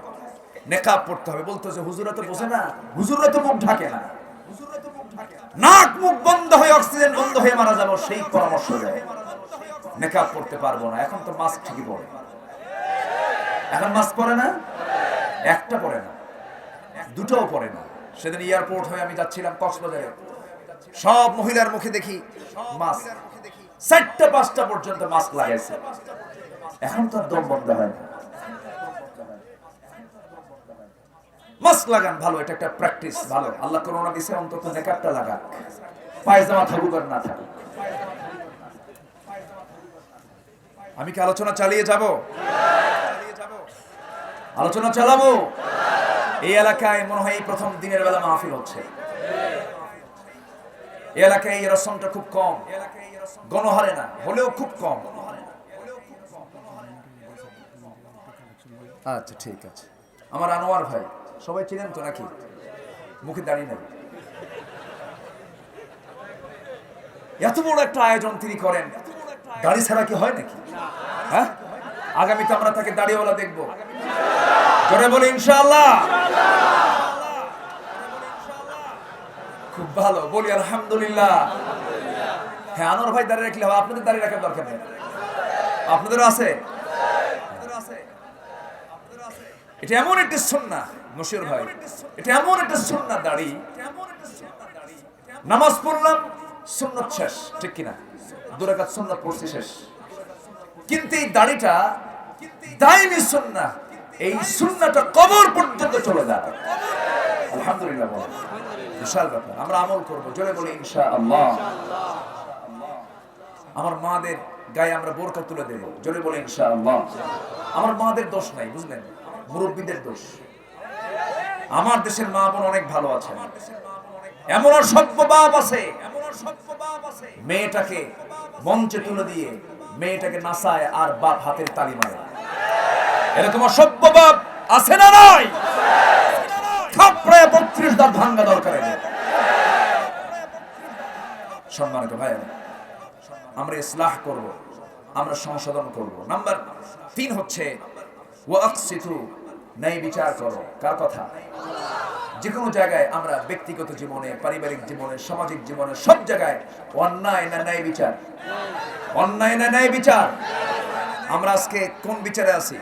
নেকাব পড়তে হবে। বলতো যে হুজুরা তো বোঝে না, হুজুরা তো মুখ ঢাকে না, নাক মুখ বন্ধ হয়ে অক্সিজেন বন্ধ হয়ে মারা যাবো, সেই পরামর্শ দেয়। নেকাব পড়তে পারবো না। এখন তো মাস্ক ঠিকই পড়ে। এখন মাস্ক পরে না, একটা পরে না, দুটোও পরে না। সেদিন এয়ারপোর্ট হয়ে আমি যাচ্ছিলাম কক্সবাজারে, সব মহিলার মুখে দেখি মাস্ক, 4টা 5টা পর্যন্ত মাস্ক লাগাইছে। এখন তো দম বন্ধ হয় না। মাস্ক লাগান, ভালো, এটা একটা প্র্যাকটিস, ভালো। আল্লাহ করোনা দিছে, অন্তত নেকাবটা লাগাক, পায়জামা থাকুক আর না থাকুক। আমি কি আলোচনা চালিয়ে যাব? আলোচনা চালাবো। এই এলাকায় মনে হয় এই প্রথম দিনের বেলা মাহফিল হচ্ছে। এই এলাকায় এই রসমটা খুব কম, গণহারে না হলেও খুব কম। আচ্ছা ঠিক আছে। আমার আনোয়ার ভাই, সবাই চিনেন তো নাকি? মুখে দাঁড়িয়ে নেই। এত বড় একটা আয়োজন তিনি করেন, দাড়ি ছাড়া কি হয় নাকি? হ্যাঁ, আগামীতে আমরা তাকে দাড়িওয়ালা দেখবো। জোরে বলি ইনশাআল্লাহ। খুব ভালো, বলি আলহামদুলিল্লাহ। হ্যাঁ, আনোয়ার ভাই দাঁড়িয়ে রাখলে হবে, আপনাদের দাঁড়িয়ে রাখার দরকার নেই। আপনাদেরও আছে। এটা এমন একটা সুন্নাহ মশিউর ভাই, এটা এমন একটা সুন্নাহ দাড়ি। নামাজ পড়লাম, সুন্নাত শেষ, ঠিক কিনা? 2 রাকাত সুন্নাত পড়ছি, শেষ। কিন্তু এই দাড়িটা দাইমি সুন্নাহ, এই সুন্নাহটা কবর পর্যন্ত চলে যাবে। আলহামদুলিল্লাহ, বিশাল ব্যাপার। আমরা আমল করবো, জোরে বলি ইনশাআল্লাহ। আমার মাদের গায়ে আমরা বোরকা তুলে দেব, জোরে বলি ইনশাআল্লাহ। আমার মাদের দোষ নাই, বুঝলেন, মুরব্বীদের দোষ। আমার দেশের মা বোন অনেক ভালো আছে। এমন সভ্য বাপ আছে, মেয়েটাকে মঞ্চে তুলে দিয়ে মেয়েটাকে নাচায় আর বাপ হাতের তালি মারে। এরকম সভ্য বাপ আছে না নাই? প্রায় 32 দাঁত ভাঙ্গা দরকার। সম্মানিত ভাইয়েরা, আমরা ইসলাহ করব, আমরা সংশোধন করব। নাম্বার 3 হচ্ছে ওয়াকসিতু, ন্যায় বিচার করো। কার কথা? যে কোনো জায়গায় আমরা ব্যক্তিগত জীবনে, পারিবারিক জীবনে, সামাজিক জীবনে, সব জায়গায় অন্যায় না ন্যায় বিচার? অন্যায় না ন্যায় বিচার? আমরা আজকে কোন বিচারে আছি?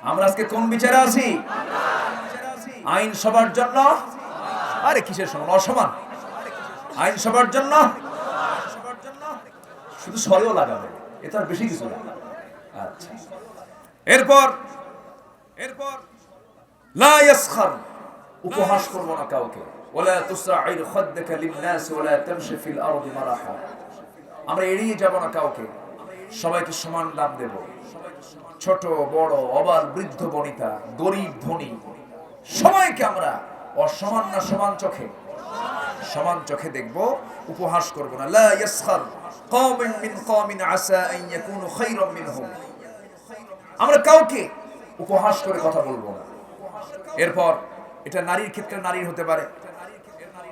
আমরা আজকে কোন বিচারে আছি? আইন সবার জন্য? আরে কিসের সমান? অসমান। আইন সবার জন্য, শুধু সরেও লাগাবে, এটা আর বেশি কিছু না। আচ্ছা, এরপর লা ইয়াসখার, উপহাস করব না কাউকে। ওয়ালা তুসআইর খাদ্দাকা লিন-নাস ওয়ালা তামশি ফিল আরদি মারাহা, আমরা এড়িয়ে যাব না কাউকে, সবাইকে সমান দাম দেব। ছোট বড়, অবাল বৃদ্ধ বনিতা, গরিব ধনী, সবাইকে আমরা অসমান না সমান চোখে, সমান চোখে দেখব, উপহাস করব না। লা ইয়াসখার কওমুন মিন কওমিন আসা আন ইয়াকুনু খায়রাম মিনহুম, আমরা কাউকে উপহাস করে কথা বলবো না। এরপর এটা নারীর ক্ষেত্রে নারীর হতে পারে।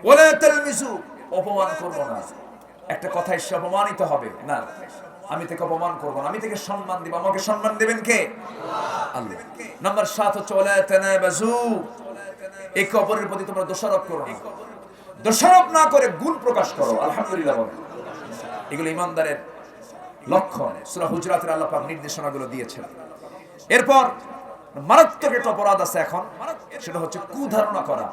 ওয়ালা তালমিসু, অপমান করব না। একটা কথায় সে অপমানিত হবে না, আমি তাকে অপমান করব না, আমি তাকে সম্মান দিব। আমাকে সম্মান দেবেন কে? আল্লাহ। নাম্বার 7 হচ্ছে ওয়ালা তানাবাজু, একে অপরের প্রতি তোমরা দোষারোপ করো না। দোষারোপ না করে গুণ প্রকাশ করো, আলহামদুলিল্লাহ বলো। এগুলো ইমানদারের লক্ষণ। সূরা হুজরাতের আল্লাহ পাক নির্দেশনাগুলো দিয়েছেন। এরপর মারাত্মক একটা অপরাধ আছে এখন, সেটা হচ্ছে কুধারণা করা।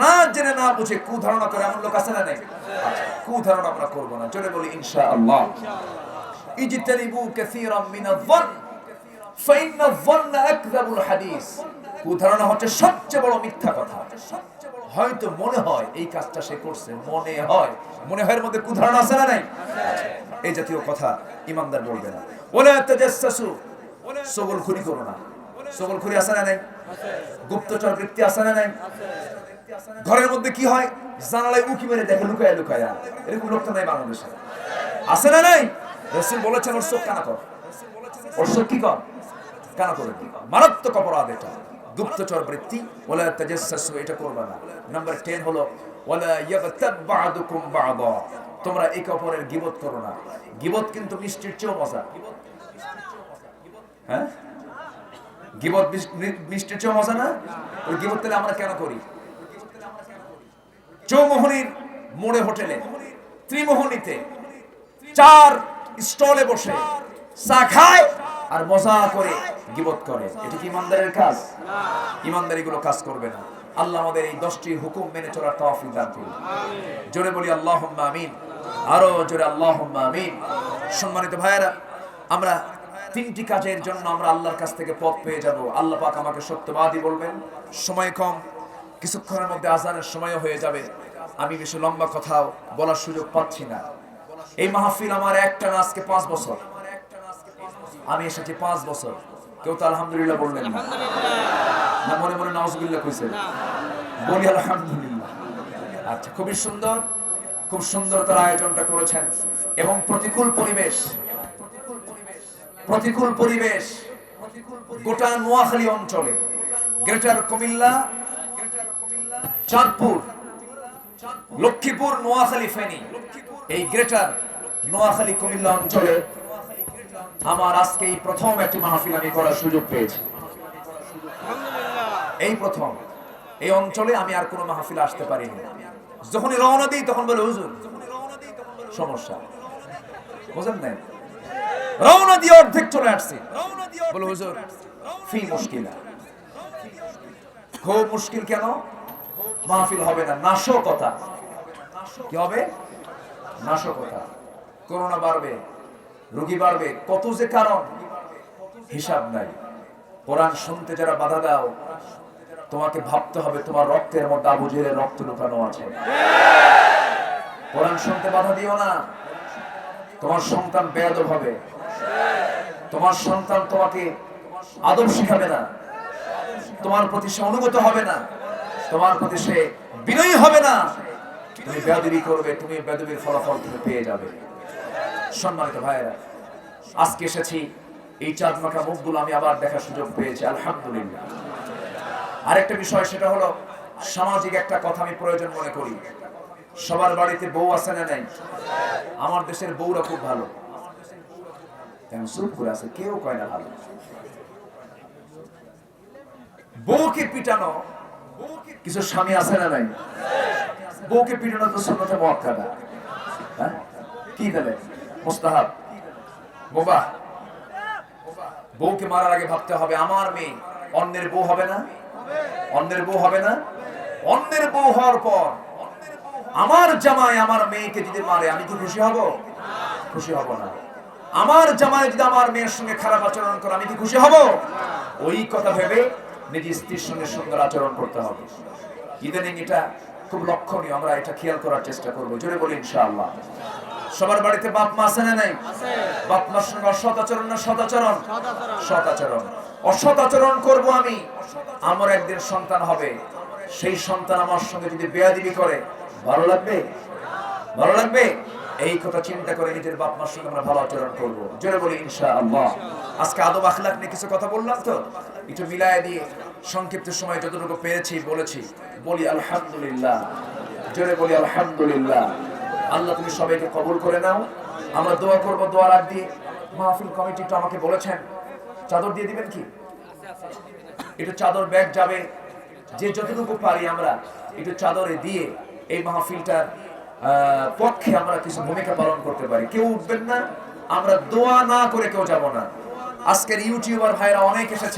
না জেনে না বুঝে কুধারণা করে এমন লোক আছে না নেই? কুধারণা আমরা করব না, চলে বলি ইনশাআল্লাহ। ইজতানিবু কাসীরাম মিনায-যন্ন ফাইন্নায-যন্না আকযাবুল হাদিস, কুধারণা হচ্ছে সবচেয়ে বড় মিথ্যা কথা। হয়তো মনে হয় এই কাজটা সে করছে, মনে হয়, মনে হয় এর মধ্যে কুধারণা আছে না নাই? এই জাতীয় কথা ইমানদার বলবে না। ওয়ালা তাজাসসু, সগলখুরি করো না। সগলখুরি আছে না নাই? গুপ্তচর বৃত্তি আছে না নাই? ঘরের মধ্যে কি হয়, জানালায় উকি মেরে দেখে লুকায়া লুকায়া, এরকম লোক তো নাই বাংলাদেশে, আছে না নাই? রাসূল বলেছেন ওর চোখ কানা কর, ওর চোখ কি কর? কানা করে। মারাত্মক অপরাধ এটা, গুপ্তচর বৃত্তি। ওয়ালা তাজাসসু, এটা করবে না। নাম্বার 10 হলো ওয়ালা ইয়াগতাব বা'দুকুম বা'দা, তোমরা একে অপরের গীবত করো না। গীবত কিন্তু মিষ্টির চেয়েও মজা। হ্যাঁ, গীবত মিষ্টির চেয়েও মজা না? ওই গীবত তাহলে আমরা কেন করি? চৌমোহনীর মোড়ে হোটেলে, ত্রিমোহনীতে 4 স্টলে বসে চা খায় আর মজা করে গীবত করে, এটা কি ইমানদারের কাজ? ইমানদার এগুলো কাজ করবে না। আল্লাহ আমাদের এই 10টি হুকুম মেনে চলার তৌফিক দান করুন। জোরে বলি আল্লাহুম্মা আমিন, আরো জোরে আল্লাহুম্মা আমিন। সম্মানিত ভাইয়েরা, আমরা 3টি কাজের জন্য আমরা আল্লাহর কাছ থেকে পথ পেয়ে যাব। আল্লাহ পাক আমাকে সত্যবাদী বলবেন। সময় কম, কিছুক্ষণের মধ্যে আজানের সময়ও হয়ে যাবে। আমি বেশি লম্বা কথাও বলার সুযোগ পাচ্ছি না। এই মাহফিল আমার একটা না, আজকে 5 বছর আমি এসেছি, 5 বছর। কেউ তো আলহামদুলিল্লাহ বললেন না, না মনে মনে নাউজুবিল্লাহ কইছেন? বলি আলহামদুলিল্লাহ। আচ্ছা, খুবই সুন্দর, খুব সুন্দর তার আয়োজনটা করেছেন। এবং প্রতিকূল পরিবেশ গোটা নোয়াখালী অঞ্চলে, গ্রেটার কুমিল্লা, চাঁদপুর, লক্ষ্মীপুর, নোয়াখালী, ফেনী, এই গ্রেটার নোয়াখালী কুমিল্লা অঞ্চলে আমার আজকে এই প্রথম একটি মাহফিল আমি করার সুযোগ পেয়েছি। এই প্রথম এই অঞ্চলে আমি আর কোনো মাহফিল আসতে পারিনি। যখনই রওনা দিই তখন বলে হুজুর সমস্যা, বুঝেন নাই? রওনা দিয়ে অর্ধেক চলে আসছি, বলে হুজুর ফি মুশকিলা, খুব মুশকিল। কেন? মাহফিল হবে না, নাশকতা। কি হবে? নাশকতা। করোনা বাড়বে, রোগী বাড়বে, কত যে কারণ হিসাব নাই। কোরআন শুনতে যারা বাধা দাও, তোমাকে ভাবতে হবে তোমার রক্তের মধ্যে আবু জেহেলের রক্ত লুকানো আছে। কোরআন শুনতে বাধা দিও না, তোমার সন্তান বেয়াদব হবে, তোমার সন্তান তোমাকে আদব শিখাবে না, তোমার প্রতি সে অনুগত হবে না, তোমার প্রতি সে বিনয়ী হবে না। তুমি বেয়াদবি করবে, তুমি বেয়াদবির ফলাফল তুমি পেয়ে যাবে। সম্মানিত ভাইয়েরা, আজকে এসেছি, এই চাঁদমাখা মুখগুলো আমি আবার দেখার সুযোগ পেয়েছি, আলহামদুলিল্লাহ। আরেকটা বিষয়, সেটা হলো সামাজিক একটা কথা আমি প্রয়োজন মনে করি। সবার বাড়িতে বউ আছে না নাই? আমার দেশের বউরা খুব ভালো, চুপ করে আছে, কেউ কয় না ভালো। বউকে পিটানো কিছু স্বামী আছে না নাই? বউকে পিটানো তো সুন্নতে মুআক্কাদা, হ্যাঁ কি দেবে মুস্তাহাব মুবাহ। বউকে মারার আগে ভাবতে হবে আমার মেয়ে অন্যের বউ হবে না, অন্যের বউ হবে না। অন্যের বউ হওয়ার পর আমার জামাই আমার মেয়েকে যদি মারে আমি কি খুশি হব? খুশি হব না। আমার জামাই যদি আমার মেয়ের সঙ্গে খারাপ আচরণ করে আমি কি খুশি হব? ওই কথা ভেবে নিজের স্ত্রীর সঙ্গে সুন্দর আচরণ করতে হবে। ইদানিং এটা খুব লক্ষণীয়, আমরা এটা খেয়াল করার চেষ্টা করবো। জোরে বলি ইনশাআল্লাহ। সবার বাড়িতে বাপ মা আছে না নাই? বাপ মার সঙ্গে অসৎ আচরণ না সৎ আচরণ? সৎ আচরণ। অসৎ আচরণ করব আমি, আমার একদিন সন্তান হবে, সেই সন্তান আমার সঙ্গে যদি বেয়াদবি করে ভালো লাগবে? ভালো লাগবে? এই কথা চিন্তা করে নিজের বাপ মার সঙ্গে আমরা ভালো আচরণ করব। জোরে বলি ইনশাআল্লাহ। আজকে আদব আখলাক নিয়ে কিছু কথা বললাম, তো একটু মিলায় দিয়ে সংক্ষিপ্ত সময় যতটুকু পেরেছি বলেছি। বলি আলহামদুলিল্লাহ। জোরে বলি আলহামদুলিল্লাহ। আল্লাহ তুমি সবাইকে কবুল করে নাও। আমরা দোয়া করব। দোয়ার আগ দিয়ে মাহফিল কমিটি তো আমাকে বলেছেন চাদর দিয়ে দিবেন কি? একটু চাদর ব্যাগ যাবে, যে যতটুকু পারি আমরা একটু চাদরে দিয়ে এই মাহফিলটার পক্ষে আমরা কিছু ভূমিকা পালন করতে পারি। কেউ উঠবেন না, আমরা দোয়া না করে কেউ যাব না। আজকের ইউটিউবার ভাইরা অনেক এসেছেন।